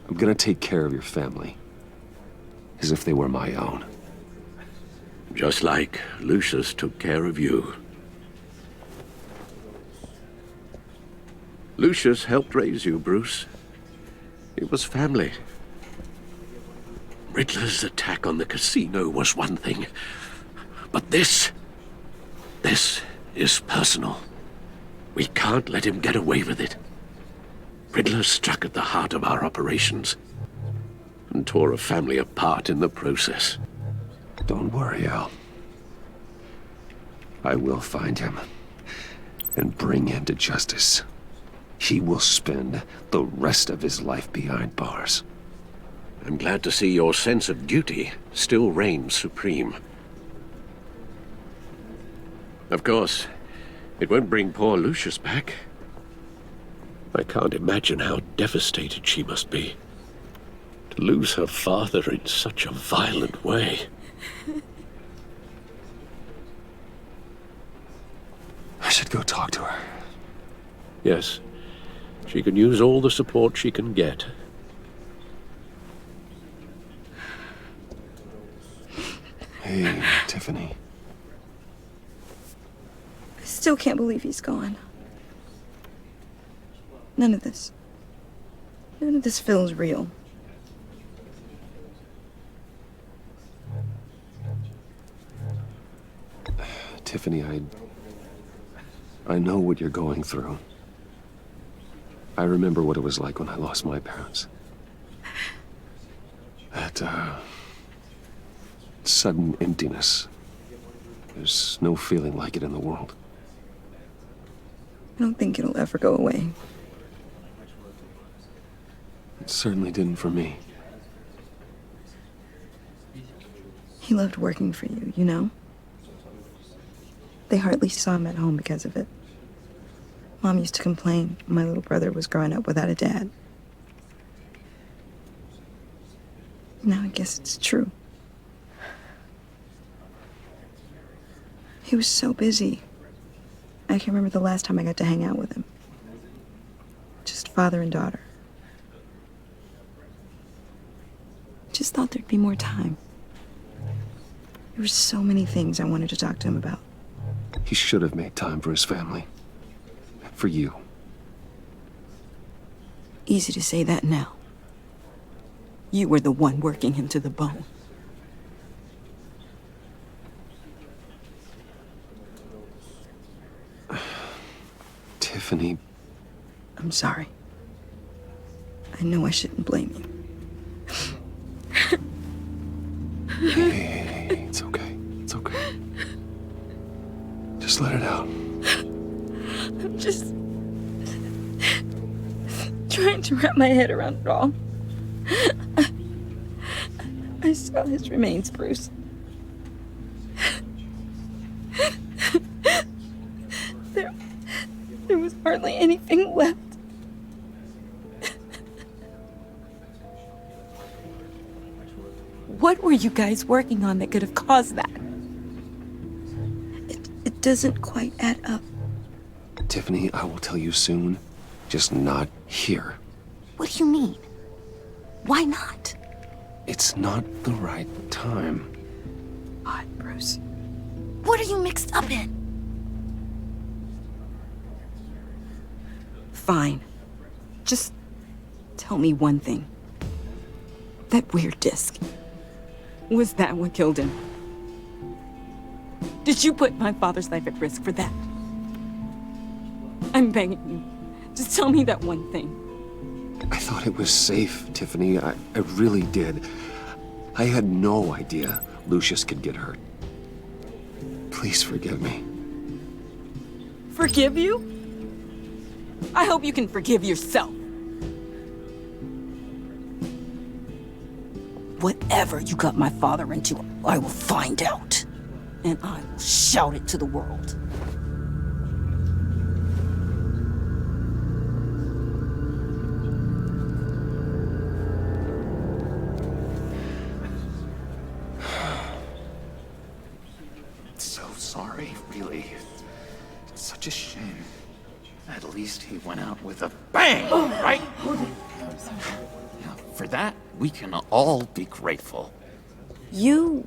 I'm gonna take care of your family. As if they were my own. Just like Lucius took care of you. Lucius helped raise you, Bruce. It was family. Riddler's attack on the casino was one thing. But this is personal. We can't let him get away with it. Riddler struck at the heart of our operations and tore a family apart in the process. Don't worry, Al. I will find him and bring him to justice. He will spend the rest of his life behind bars. I'm glad to see your sense of duty still reigns supreme. Of course, it won't bring poor Lucius back. I can't imagine how devastated she must be. To lose her father in such a violent way. I should go talk to her. Yes, she can use all the support she can get. Hey, Tiffany. I still can't believe he's gone. None of this feels real. Tiffany, I know what you're going through. I remember what it was like when I lost my parents. That, sudden emptiness. There's no feeling like it in the world. I don't think it'll ever go away. It certainly didn't for me. He loved working for you, you know? They hardly saw him at home because of it. Mom used to complain my little brother was growing up without a dad. Now I guess it's true. He was so busy. I can't remember the last time I got to hang out with him. Just father and daughter. Just thought there'd be more time. There were so many things I wanted to talk to him about. He should have made time for his family. For you. Easy to say that now. You were the one working him to the bone. Tiffany. I'm sorry. I know I shouldn't blame you. Hey, it's okay. It's okay. Just let it out. I'm just trying to wrap my head around it all. I saw his remains, Bruce. There was hardly anything left. What were you guys working on that could have caused that? It doesn't quite add up. Tiffany, I will tell you soon. Just not here. What do you mean? Why not? It's not the right time. God, Bruce. What are you mixed up in? Fine. Just tell me one thing. That weird disc. Was that what killed him? Did you put my father's life at risk for that? I'm begging you. Just tell me that one thing. I thought it was safe, Tiffany. I really did. I had no idea Lucius could get hurt. Please forgive me. Forgive you? I hope you can forgive yourself. Whatever you got my father into, I will find out. And I will shout it to the world. So sorry, really. It's such a shame. At least he went out with a bang, right? Yeah, for that, we can all be grateful. You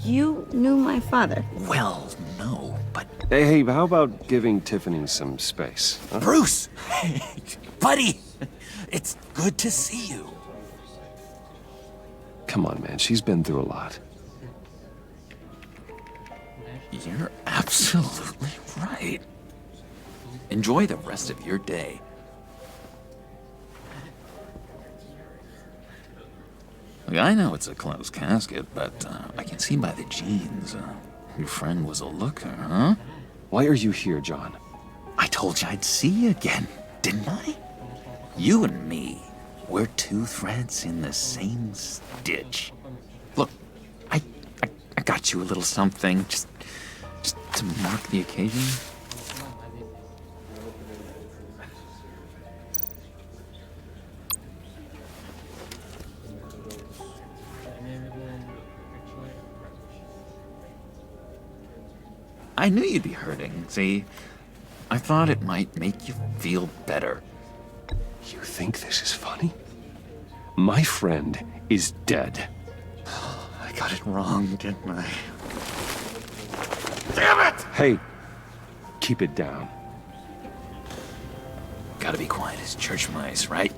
knew my father? Well, no, but... Hey, how about giving Tiffany some space? Huh? Bruce! Buddy! It's good to see you. Come on, man. She's been through a lot. You're absolutely right. Enjoy the rest of your day. Look, I know it's a closed casket, but I can see by the jeans. Your friend was a looker, huh? Why are you here, John? I told you I'd see you again, didn't I? You and me, we're two threads in the same stitch. Look, I got you a little something, just to mark the occasion. I knew you'd be hurting, see? I thought it might make you feel better. You think this is funny? My friend is dead. I got it wrong, didn't I? Damn it! Hey, keep it down. Gotta be quiet as church mice, right?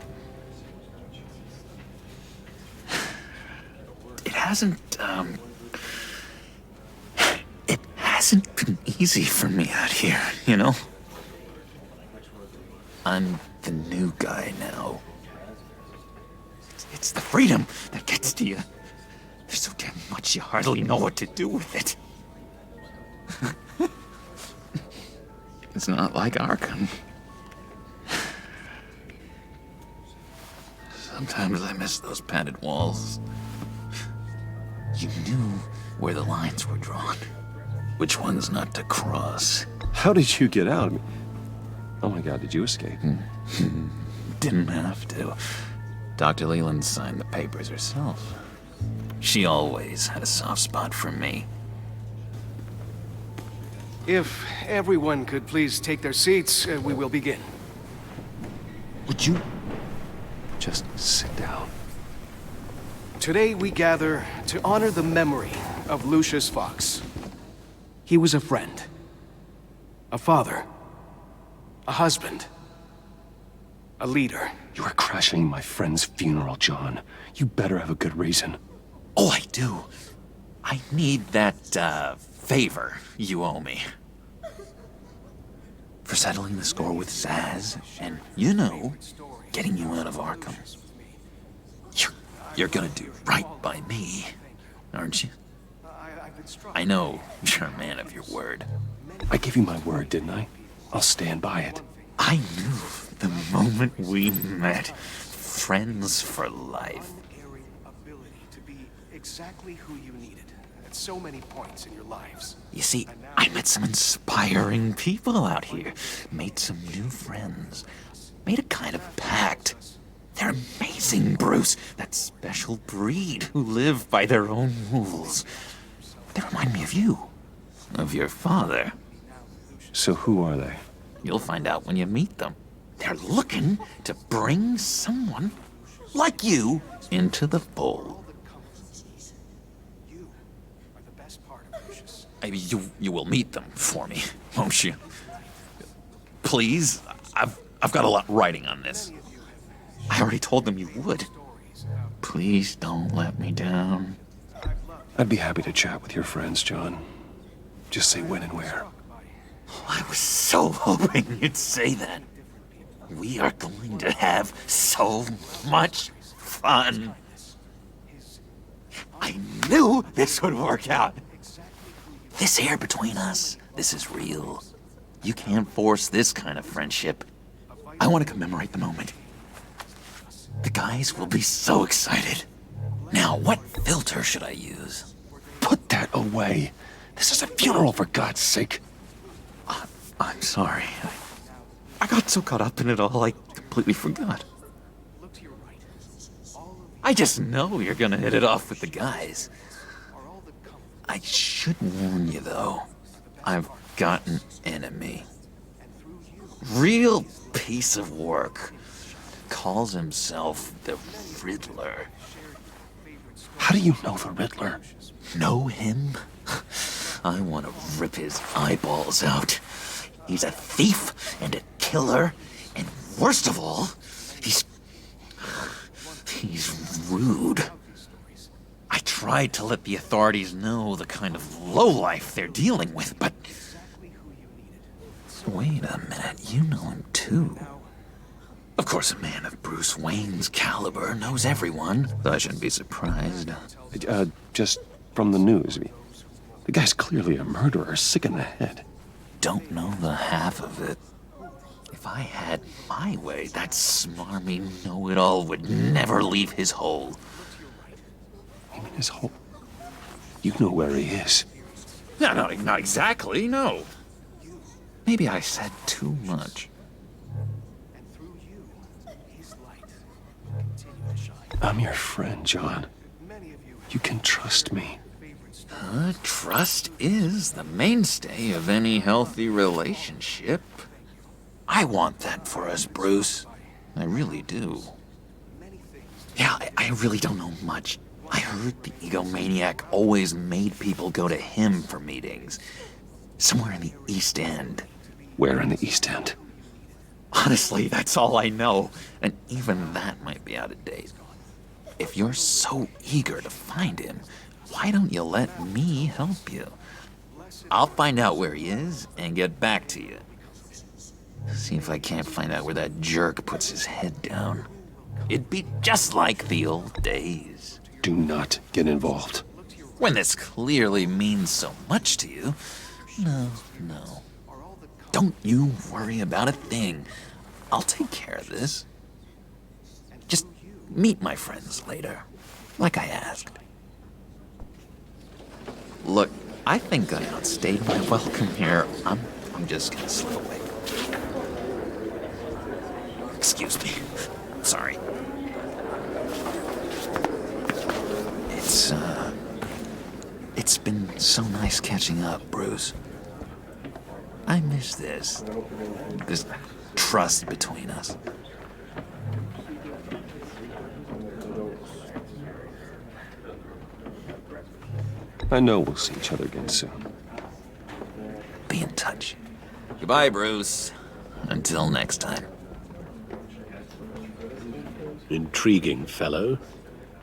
It hasn't been easy for me out here, you know? I'm the new guy now. It's the freedom that gets to you. There's so damn much you hardly know what to do with it. It's not like Arkham. Sometimes I miss those padded walls. You knew where the lines were drawn. Which ones not to cross. How did you get out? Oh my God, did you escape? Didn't have to. Dr. Leland signed the papers herself. She always had a soft spot for me. If everyone could please take their seats, we will begin. Would you just sit down? Today we gather to honor the memory of Lucius Fox. He was a friend, a father, a husband, a leader. You are crashing my friend's funeral, John. You better have a good reason. Oh, I do. I need that, favor you owe me. For settling the score with Zaz, and, you know, getting you out of Arkham. You're gonna do right by me, aren't you? I know you're a man of your word. I gave you my word, didn't I? I'll stand by it. I knew the moment we met. Friends for life. exactly who you needed at so many points in your lives. You see, I met some inspiring people out here. Made some new friends. Made a kind of pact. They're amazing, Bruce. That special breed who live by their own rules. They remind me of you. Of your father. So who are they? You'll find out when you meet them. They're looking to bring someone like you into the fold. Maybe you will meet them for me, won't you? Please, I've got a lot writing on this. I already told them you would. Please don't let me down. I'd be happy to chat with your friends, John. Just say when and where. I was so hoping you'd say that. We are going to have so much fun. I knew this would work out. This air between us, this is real. You can't force this kind of friendship. I want to commemorate the moment. The guys will be so excited. Now, what filter should I use? Put that away. This is a funeral, for God's sake. I'm sorry. I got so caught up in it all, I completely forgot. I just know you're gonna hit it off with the guys. I should warn you, though. I've got an enemy. Real piece of work. Calls himself the Riddler. How do you know the Riddler? Know him? I want to rip his eyeballs out. He's a thief and a killer, and worst of all, he's rude. I tried to let the authorities know the kind of lowlife they're dealing with, but... Wait a minute, you know him too. Of course, a man of Bruce Wayne's caliber knows everyone, so I shouldn't be surprised. Just from the news. The guy's clearly a murderer, sick in the head. Don't know the half of it. If I had my way, that smarmy know-it-all would never leave his hole. You mean his hole? You know where he is. No, not exactly, no. Maybe I said too much. I'm your friend, John. You can trust me. Trust is the mainstay of any healthy relationship. I want that for us, Bruce. I really do. Yeah, I really don't know much. I heard the egomaniac always made people go to him for meetings. Somewhere in the East End. Where in the East End? Honestly, that's all I know. And even that might be out of date. If you're so eager to find him, why don't you let me help you? I'll find out where he is and get back to you. See if I can't find out where that jerk puts his head down. It'd be just like the old days. Do not get involved. When this clearly means so much to you. No. Don't you worry about a thing. I'll take care of this. Just meet my friends later, like I asked. Look, I think I outstayed my welcome here. I'm just gonna slip away. Excuse me. Sorry. It's been so nice catching up, Bruce. I miss this trust between us. I know we'll see each other again soon. Be in touch. Goodbye, Bruce. Until next time. Intriguing fellow.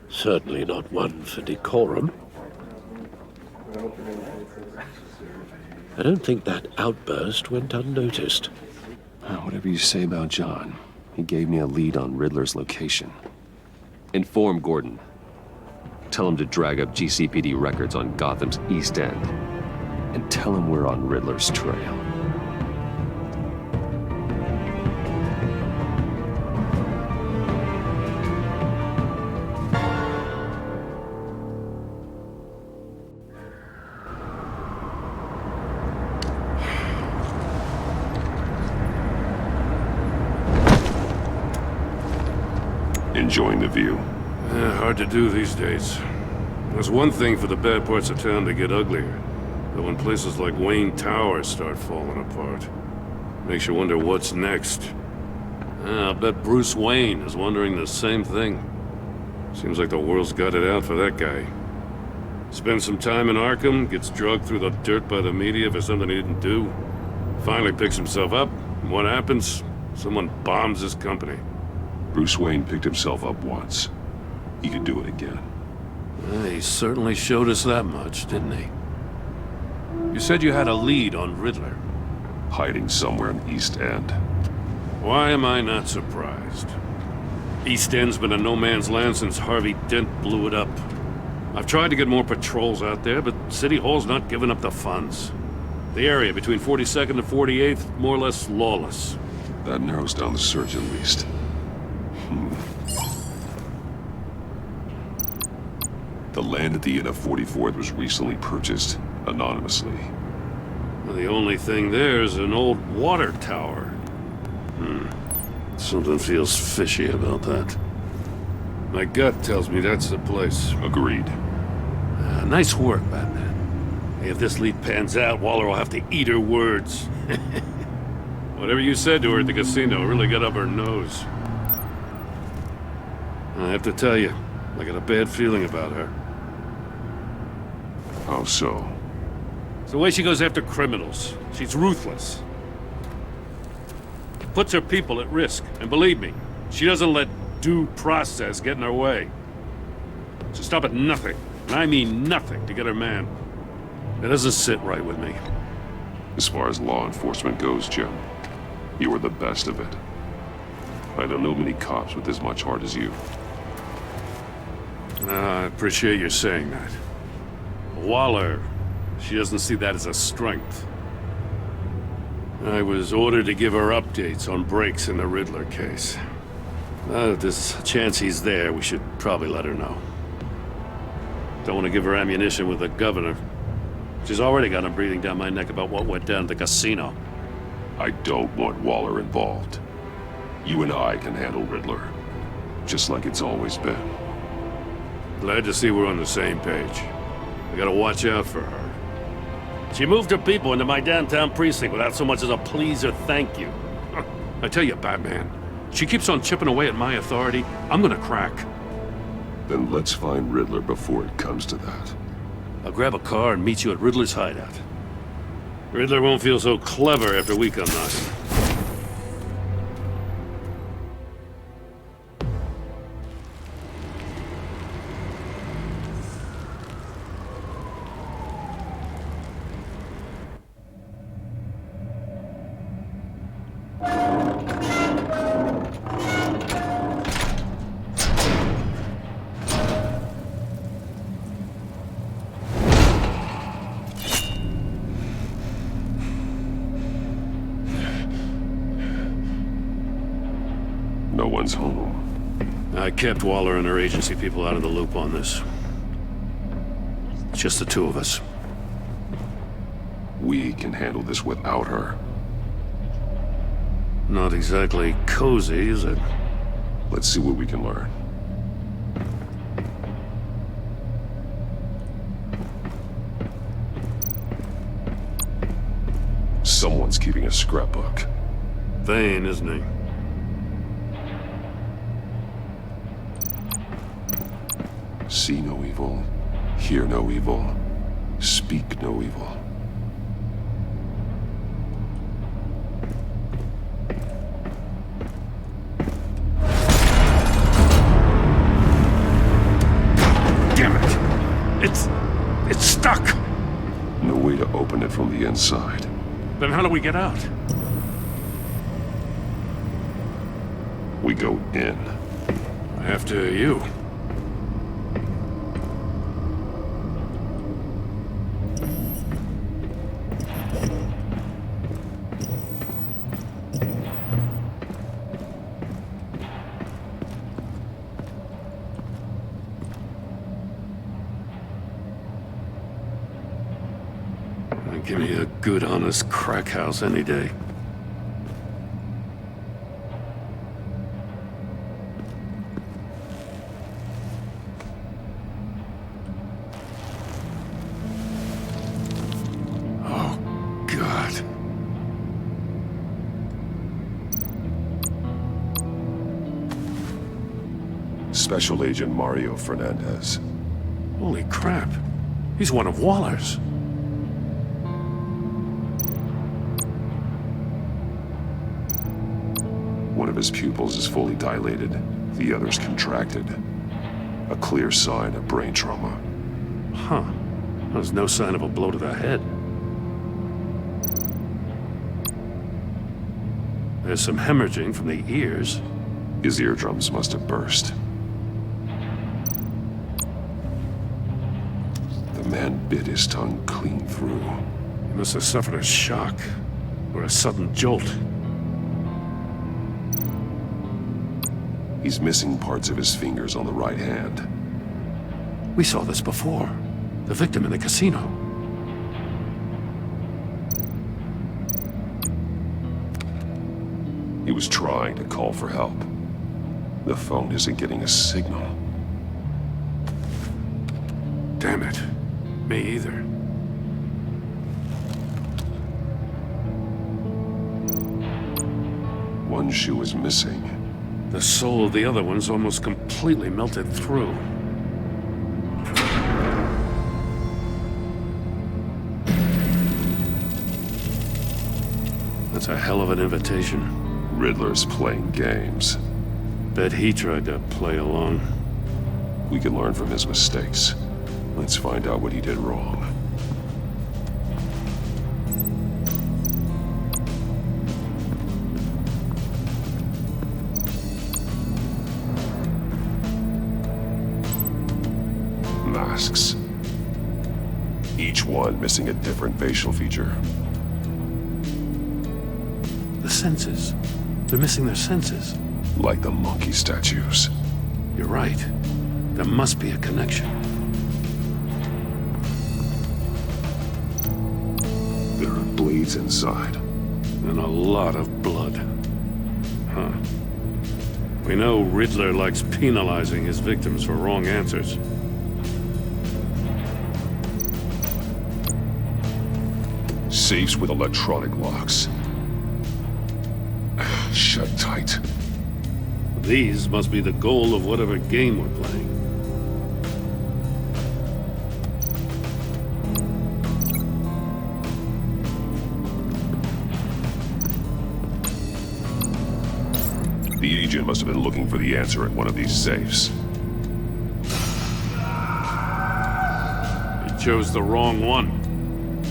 Certainly not one for decorum. I don't think that outburst went unnoticed. Whatever you say about John, he gave me a lead on Riddler's location. Inform Gordon. Tell him to drag up GCPD records on Gotham's East End. And tell him we're on Riddler's trail. Enjoying the view? Hard to do these days. There's one thing for the bad parts of town to get uglier. But when places like Wayne Tower start falling apart, makes you wonder what's next. I'll bet Bruce Wayne is wondering the same thing. Seems like the world's got it out for that guy. Spends some time in Arkham, gets drugged through the dirt by the media for something he didn't do. Finally picks himself up, and what happens? Someone bombs his company. Bruce Wayne picked himself up once. He could do it again. He certainly showed us that much, didn't he? You said you had a lead on Riddler. Hiding somewhere in East End. Why am I not surprised? East End's been a no-man's land since Harvey Dent blew it up. I've tried to get more patrols out there, but City Hall's not giving up the funds. The area between 42nd and 48th, more or less lawless. That narrows down the search at least. The land at the end of 44th was recently purchased, anonymously. Well, the only thing there is an old water tower. Something feels fishy about that. My gut tells me that's the place. Agreed. Nice work, Batman. Hey, if this lead pans out, Waller will have to eat her words. Whatever you said to her at the casino really got up her nose. I have to tell you, I got a bad feeling about her. How so? It's the way she goes after criminals. She's ruthless. Puts her people at risk. And believe me, she doesn't let due process get in her way. She'll stop at nothing, and I mean nothing, to get her man. It doesn't sit right with me. As far as law enforcement goes, Jim, you are the best of it. I don't know many cops with as much heart as you. I appreciate you saying that. Waller, she doesn't see that as a strength. I was ordered to give her updates on breaks in the Riddler case. If there's a chance he's there, we should probably let her know. Don't want to give her ammunition with the governor. She's already got him breathing down my neck about what went down at the casino. I don't want Waller involved. You and I can handle Riddler, just like it's always been. Glad to see we're on the same page. I gotta watch out for her. She moved her people into my downtown precinct without so much as a please or thank you. I tell you, Batman, she keeps on chipping away at my authority. I'm gonna crack. Then let's find Riddler before it comes to that. I'll grab a car and meet you at Riddler's hideout. Riddler won't feel so clever after we come knocking. No one's home. I kept Waller and her agency people out of the loop on this. It's just the two of us. We can handle this without her. Not exactly cozy, is it? Let's see what we can learn. Someone's keeping a scrapbook. Vane, isn't he? See no evil, hear no evil, speak no evil. Damn it! It's stuck! No way to open it from the inside. Then how do we get out? We go in. After you. Give me a good, honest crack house any day. Special Agent Mario Fernandez. Holy crap. He's one of Waller's. One of his pupils is fully dilated, the other's contracted. A clear sign of brain trauma. Huh. There's no sign of a blow to the head. There's some hemorrhaging from the ears. His eardrums must have burst. The man bit his tongue clean through. He must have suffered a shock, or a sudden jolt. He's missing parts of his fingers on the right hand. We saw this before. The victim in the casino. He was trying to call for help. The phone isn't getting a signal. Damn it. Me either. One shoe is missing. The sole of the other one's almost completely melted through. That's a hell of an invitation. Riddler's playing games. Bet he tried to play along. We can learn from his mistakes. Let's find out what he did wrong. Masks. Each one missing a different facial feature. The senses. They're missing their senses. Like the monkey statues. You're right. There must be a connection. There are bleeds inside. And a lot of blood. Huh. We know Riddler likes penalizing his victims for wrong answers. Safes with electronic locks. Shut tight. These must be the goal of whatever game we're playing. The agent must have been looking for the answer at one of these safes. He chose the wrong one.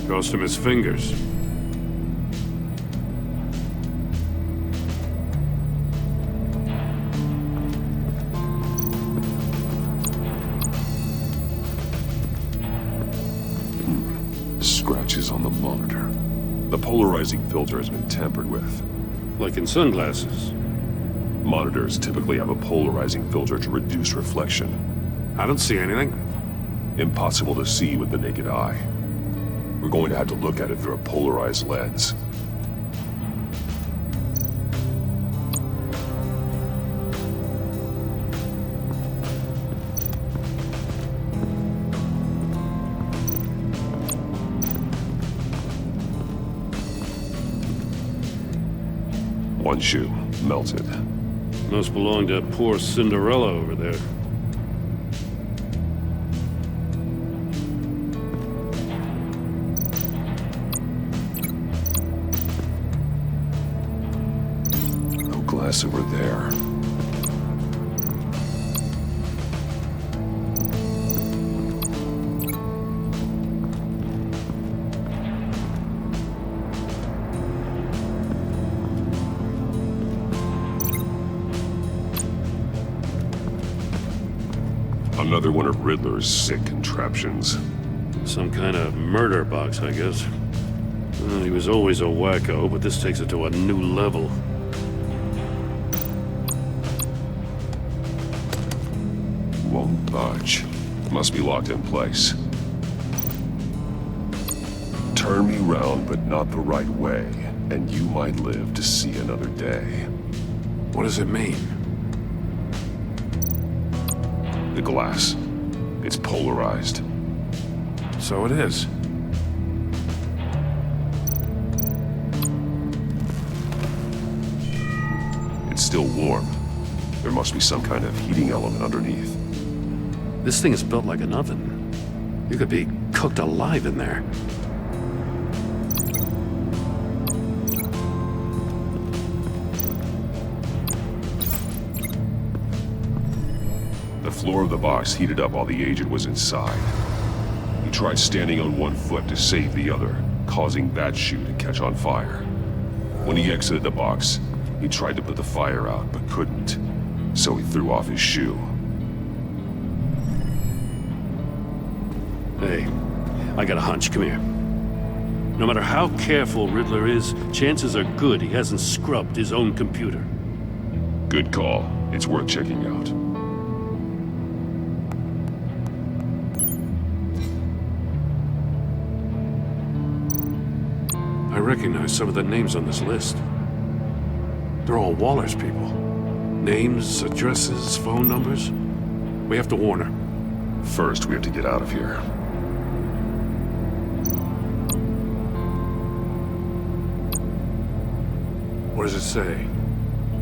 Cost him his fingers. Scratches on the monitor. The polarizing filter has been tampered with. Like in sunglasses. Monitors typically have a polarizing filter to reduce reflection. I don't see anything. Impossible to see with the naked eye. We're going to have to look at it through a polarized lens. One shoe, melted. Must belong to poor Cinderella over there. No glass over there. Another one of Riddler's sick contraptions. Some kind of murder box, I guess. Well, he was always a wacko, but this takes it to a new level. Won't budge. Must be locked in place. Turn me round, but not the right way, and you might live to see another day. What does it mean? The glass. It's polarized. So it is. It's still warm. There must be some kind of heating element underneath. This thing is built like an oven. You could be cooked alive in there. The floor of the box heated up while the agent was inside. He tried standing on one foot to save the other, causing that shoe to catch on fire. When he exited the box, he tried to put the fire out, but couldn't. So he threw off his shoe. Hey, I got a hunch. Come here. No matter how careful Riddler is, chances are good he hasn't scrubbed his own computer. Good call. It's worth checking out. I recognize some of the names on this list. They're all Waller's people. Names, addresses, phone numbers. We have to warn her. First, we have to get out of here. What does it say?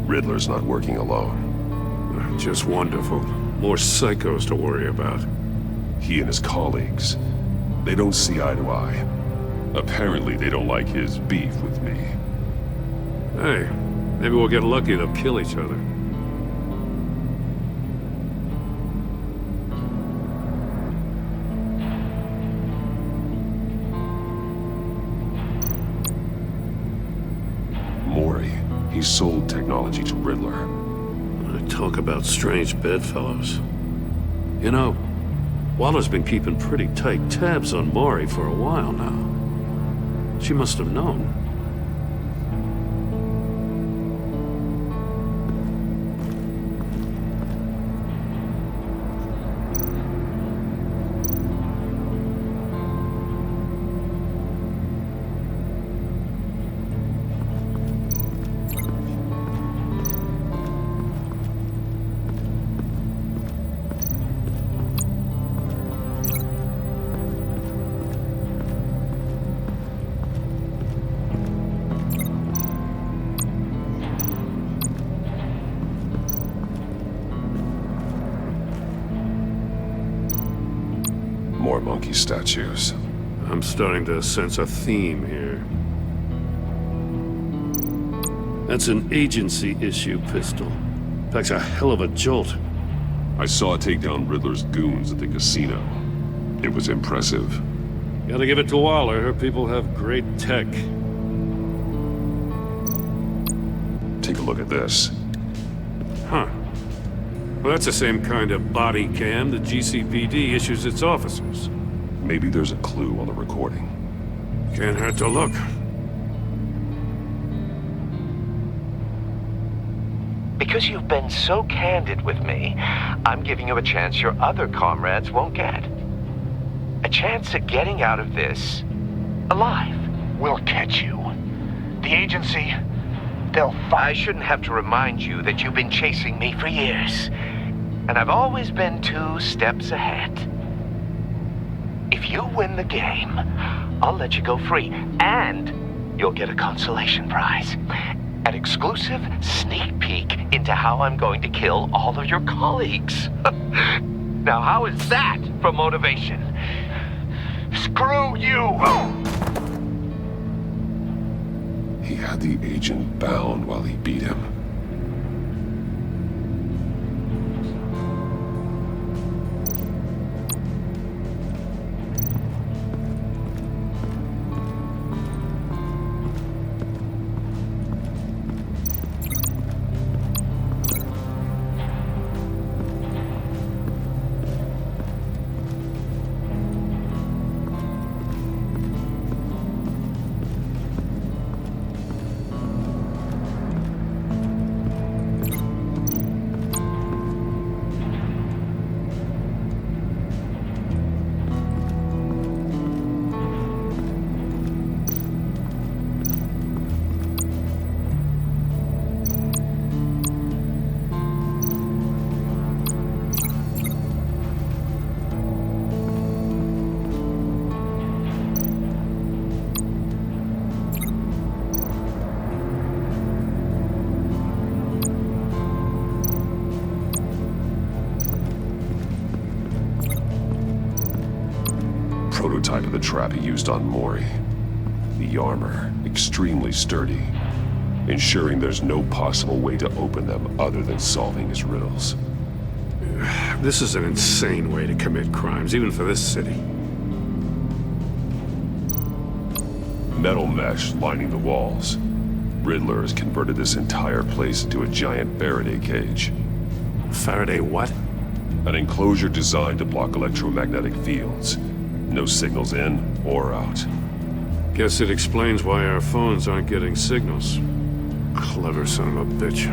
Riddler's not working alone. Just wonderful. More psychos to worry about. He and his colleagues, they don't see eye to eye. Apparently, they don't like his beef with me. Hey, maybe we'll get lucky they'll kill each other. Mori, he sold technology to Riddler. Talk about strange bedfellows. You know, Waller's been keeping pretty tight tabs on Mori for a while now. She must have known. More monkey statues. I'm starting to sense a theme here. That's an agency issue pistol. Packs a hell of a jolt. I saw it take down Riddler's goons at the casino. It was impressive. Gotta give it to Waller. Her people have great tech. Take a look at this. Huh. Well, that's the same kind of body cam the GCPD issues its officers. Maybe there's a clue on the recording. Can't hurt to look. Because you've been so candid with me, I'm giving you a chance your other comrades won't get. A chance at getting out of this alive. We'll catch you. The agency, they'll fight. I shouldn't have to remind you that you've been chasing me for years. And I've always been 2 steps ahead. If you win the game, I'll let you go free. And you'll get a consolation prize. An exclusive sneak peek into how I'm going to kill all of your colleagues. Now, how is that for motivation? Screw you! He had the agent bound while he beat him. prototype of the trap he used on Mori. The armor, extremely sturdy, ensuring there's no possible way to open them other than solving his riddles. This is an insane way to commit crimes, even for this city. Metal mesh lining the walls. Riddler has converted this entire place into a giant Faraday cage. Faraday what? An enclosure designed to block electromagnetic fields. No signals in or out. Guess it explains why our phones aren't getting signals. Clever son of a bitch.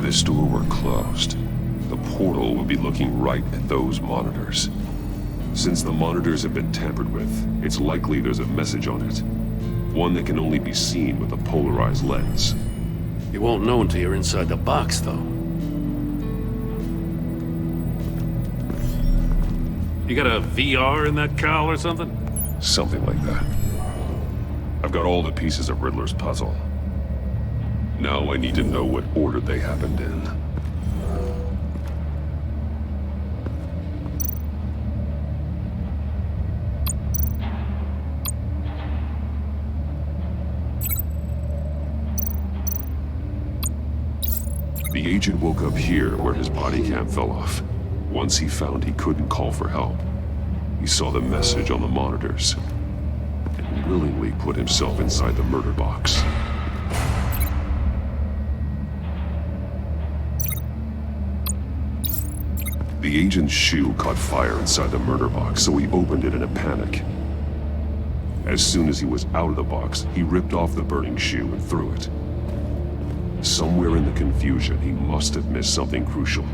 This door were closed, the portal would be looking right at those monitors. Since the monitors have been tampered with, it's likely there's a message on it. One that can only be seen with a polarized lens. You won't know until you're inside the box, though. You got a VR in that cowl or something? Something like that. I've got all the pieces of Riddler's puzzle. Now I need to know what order they happened in. The agent woke up here where his body cam fell off. Once he found he couldn't call for help, he saw the message on the monitors and willingly put himself inside the murder box. The agent's shoe caught fire inside the murder box, so he opened it in a panic. As soon as he was out of the box, he ripped off the burning shoe and threw it. Somewhere in the confusion, he must have missed something crucial.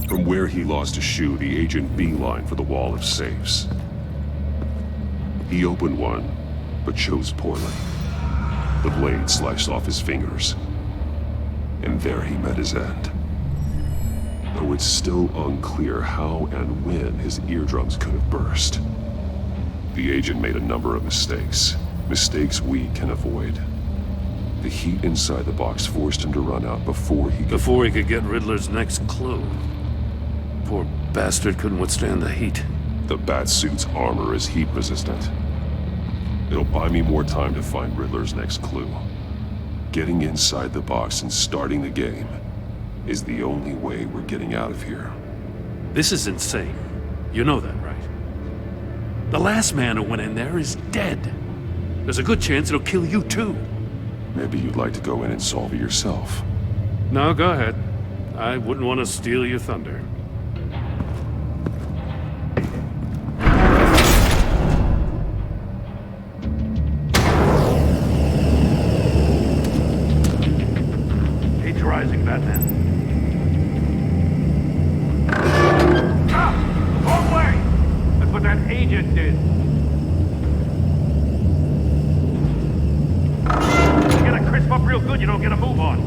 From where he lost a shoe, the agent beelined for the wall of safes. He opened one, but chose poorly. The blade sliced off his fingers, and there he met his end. Though it's still unclear how and when his eardrums could have burst. The agent made a number of mistakes. Mistakes we can avoid. The heat inside the box forced him to run out before he could get Riddler's next clue. Poor bastard couldn't withstand the heat. The Batsuit's armor is heat resistant. It'll buy me more time to find Riddler's next clue. Getting inside the box and starting the game is the only way we're getting out of here. This is insane. You know that, right? The last man who went in there is dead. There's a good chance it'll kill you too. Maybe you'd like to go in and solve it yourself. No, go ahead. I wouldn't want to steal your thunder. Rising, Batman. Stop! Wrong way! That's what that agent did. You gotta crisp up real good, you don't get a move on.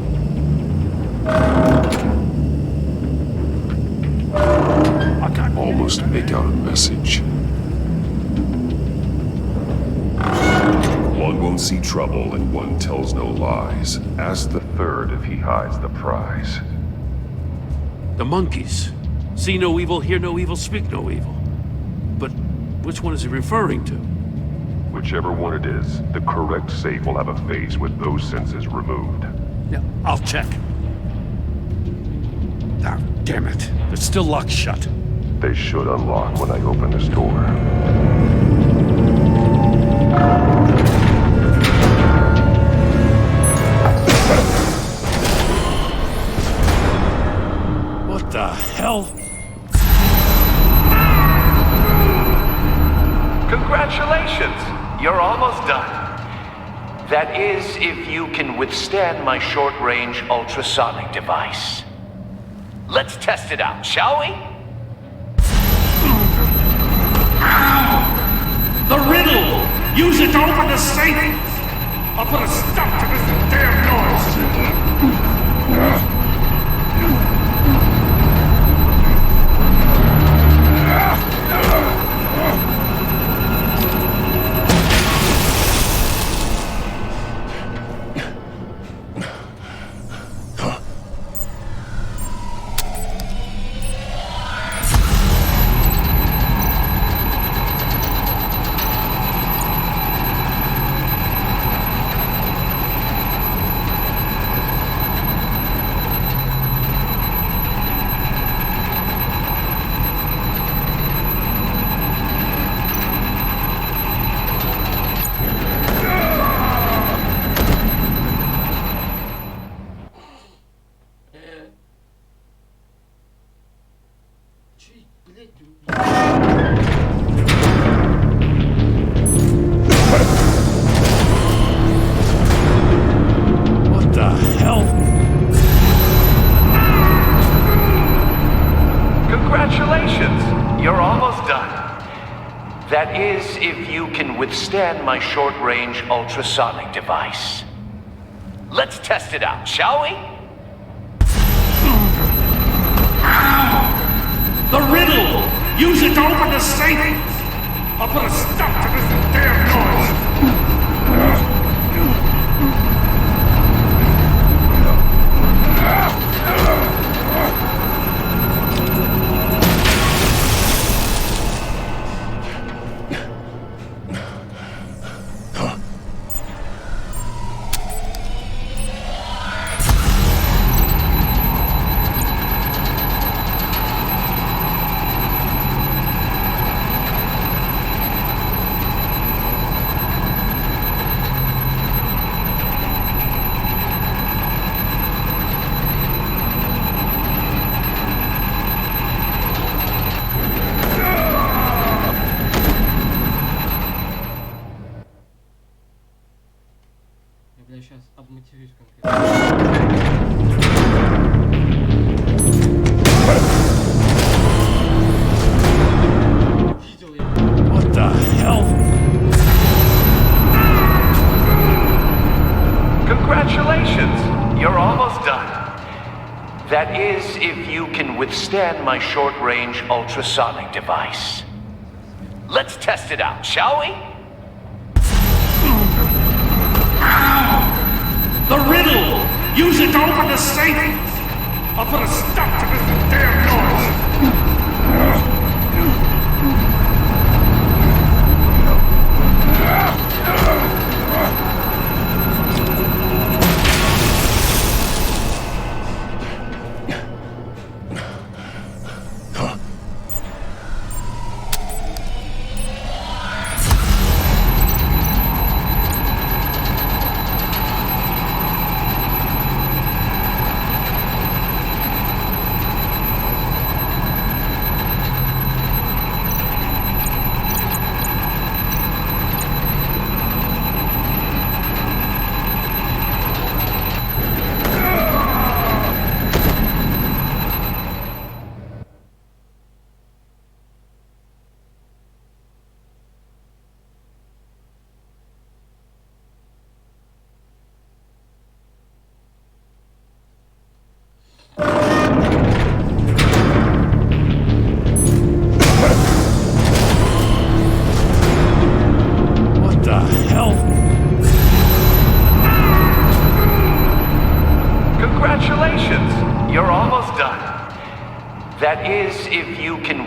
almost make out a message. One won't see trouble and one tells no lies. Ask the third if he hides the prize. The monkeys. See no evil, hear no evil, speak no evil. But which one is he referring to? Whichever one it is, the correct safe will have a face with those senses removed. Yeah, I'll check. Ah, damn it. It's still locked shut. They should unlock when I open this door. What the hell? Congratulations! You're almost done. That is, if you can withstand my short-range ultrasonic device. Let's test it out, shall we? The riddle! Use it to open the safe! I'll put a stop to this damn noise! What the hell? Congratulations! You're almost done. That is, if you can withstand my short-range ultrasonic device. Let's test it out, shall we? The riddle! Use it to open the safe! I'll put a stop to this damn noise! What the hell? Congratulations! You're almost done. That is, if you can withstand my short-range ultrasonic device. Let's test it out, shall we? The riddle! Use it to open the safe! I'll put a stop to this damn noise!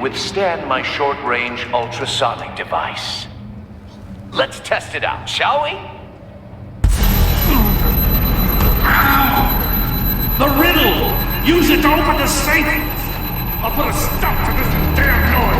withstand my short-range ultrasonic device. Let's test it out, shall we? The riddle! Use it to open the safe! I'll put a stop to this damn noise!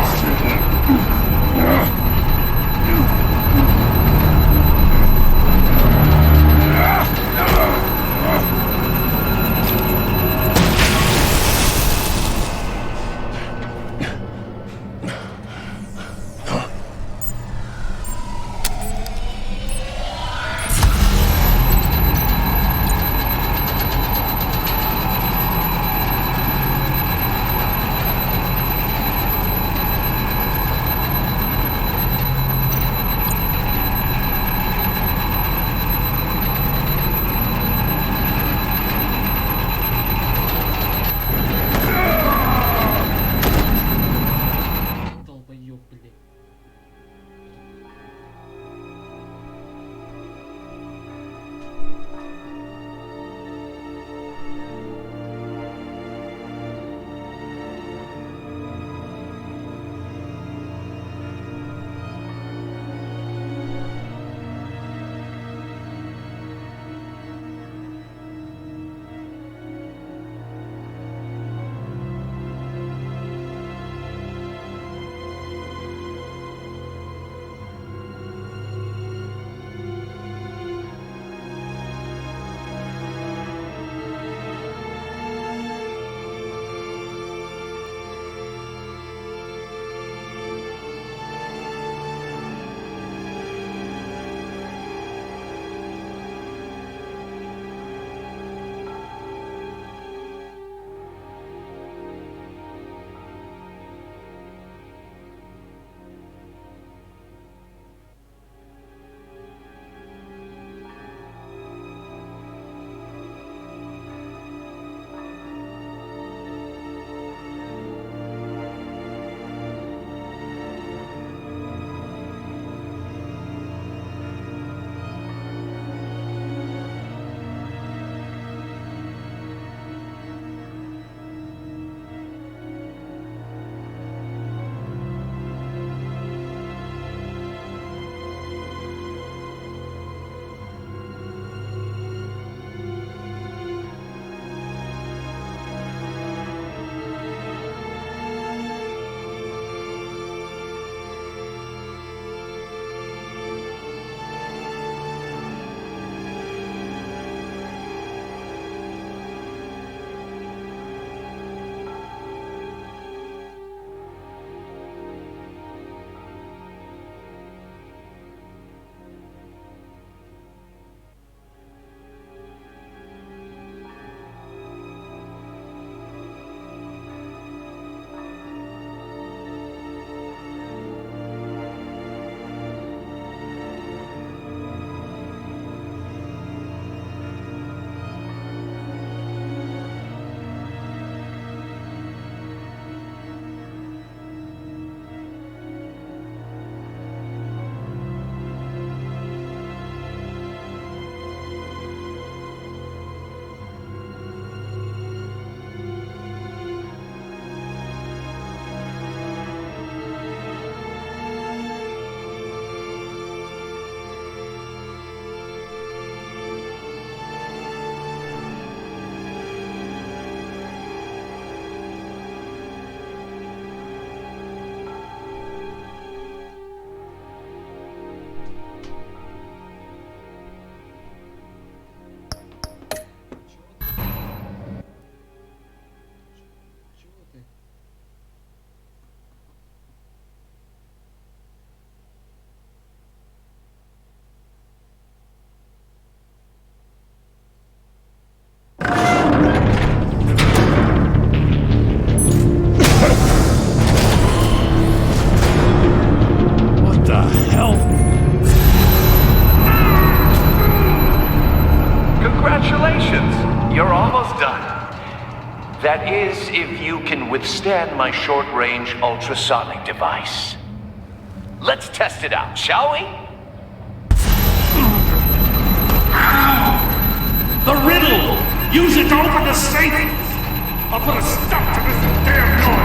That is, if you can withstand my short-range ultrasonic device. Let's test it out, shall we? The riddle! Use it to open the safe! I'll put a stop to this damn noise!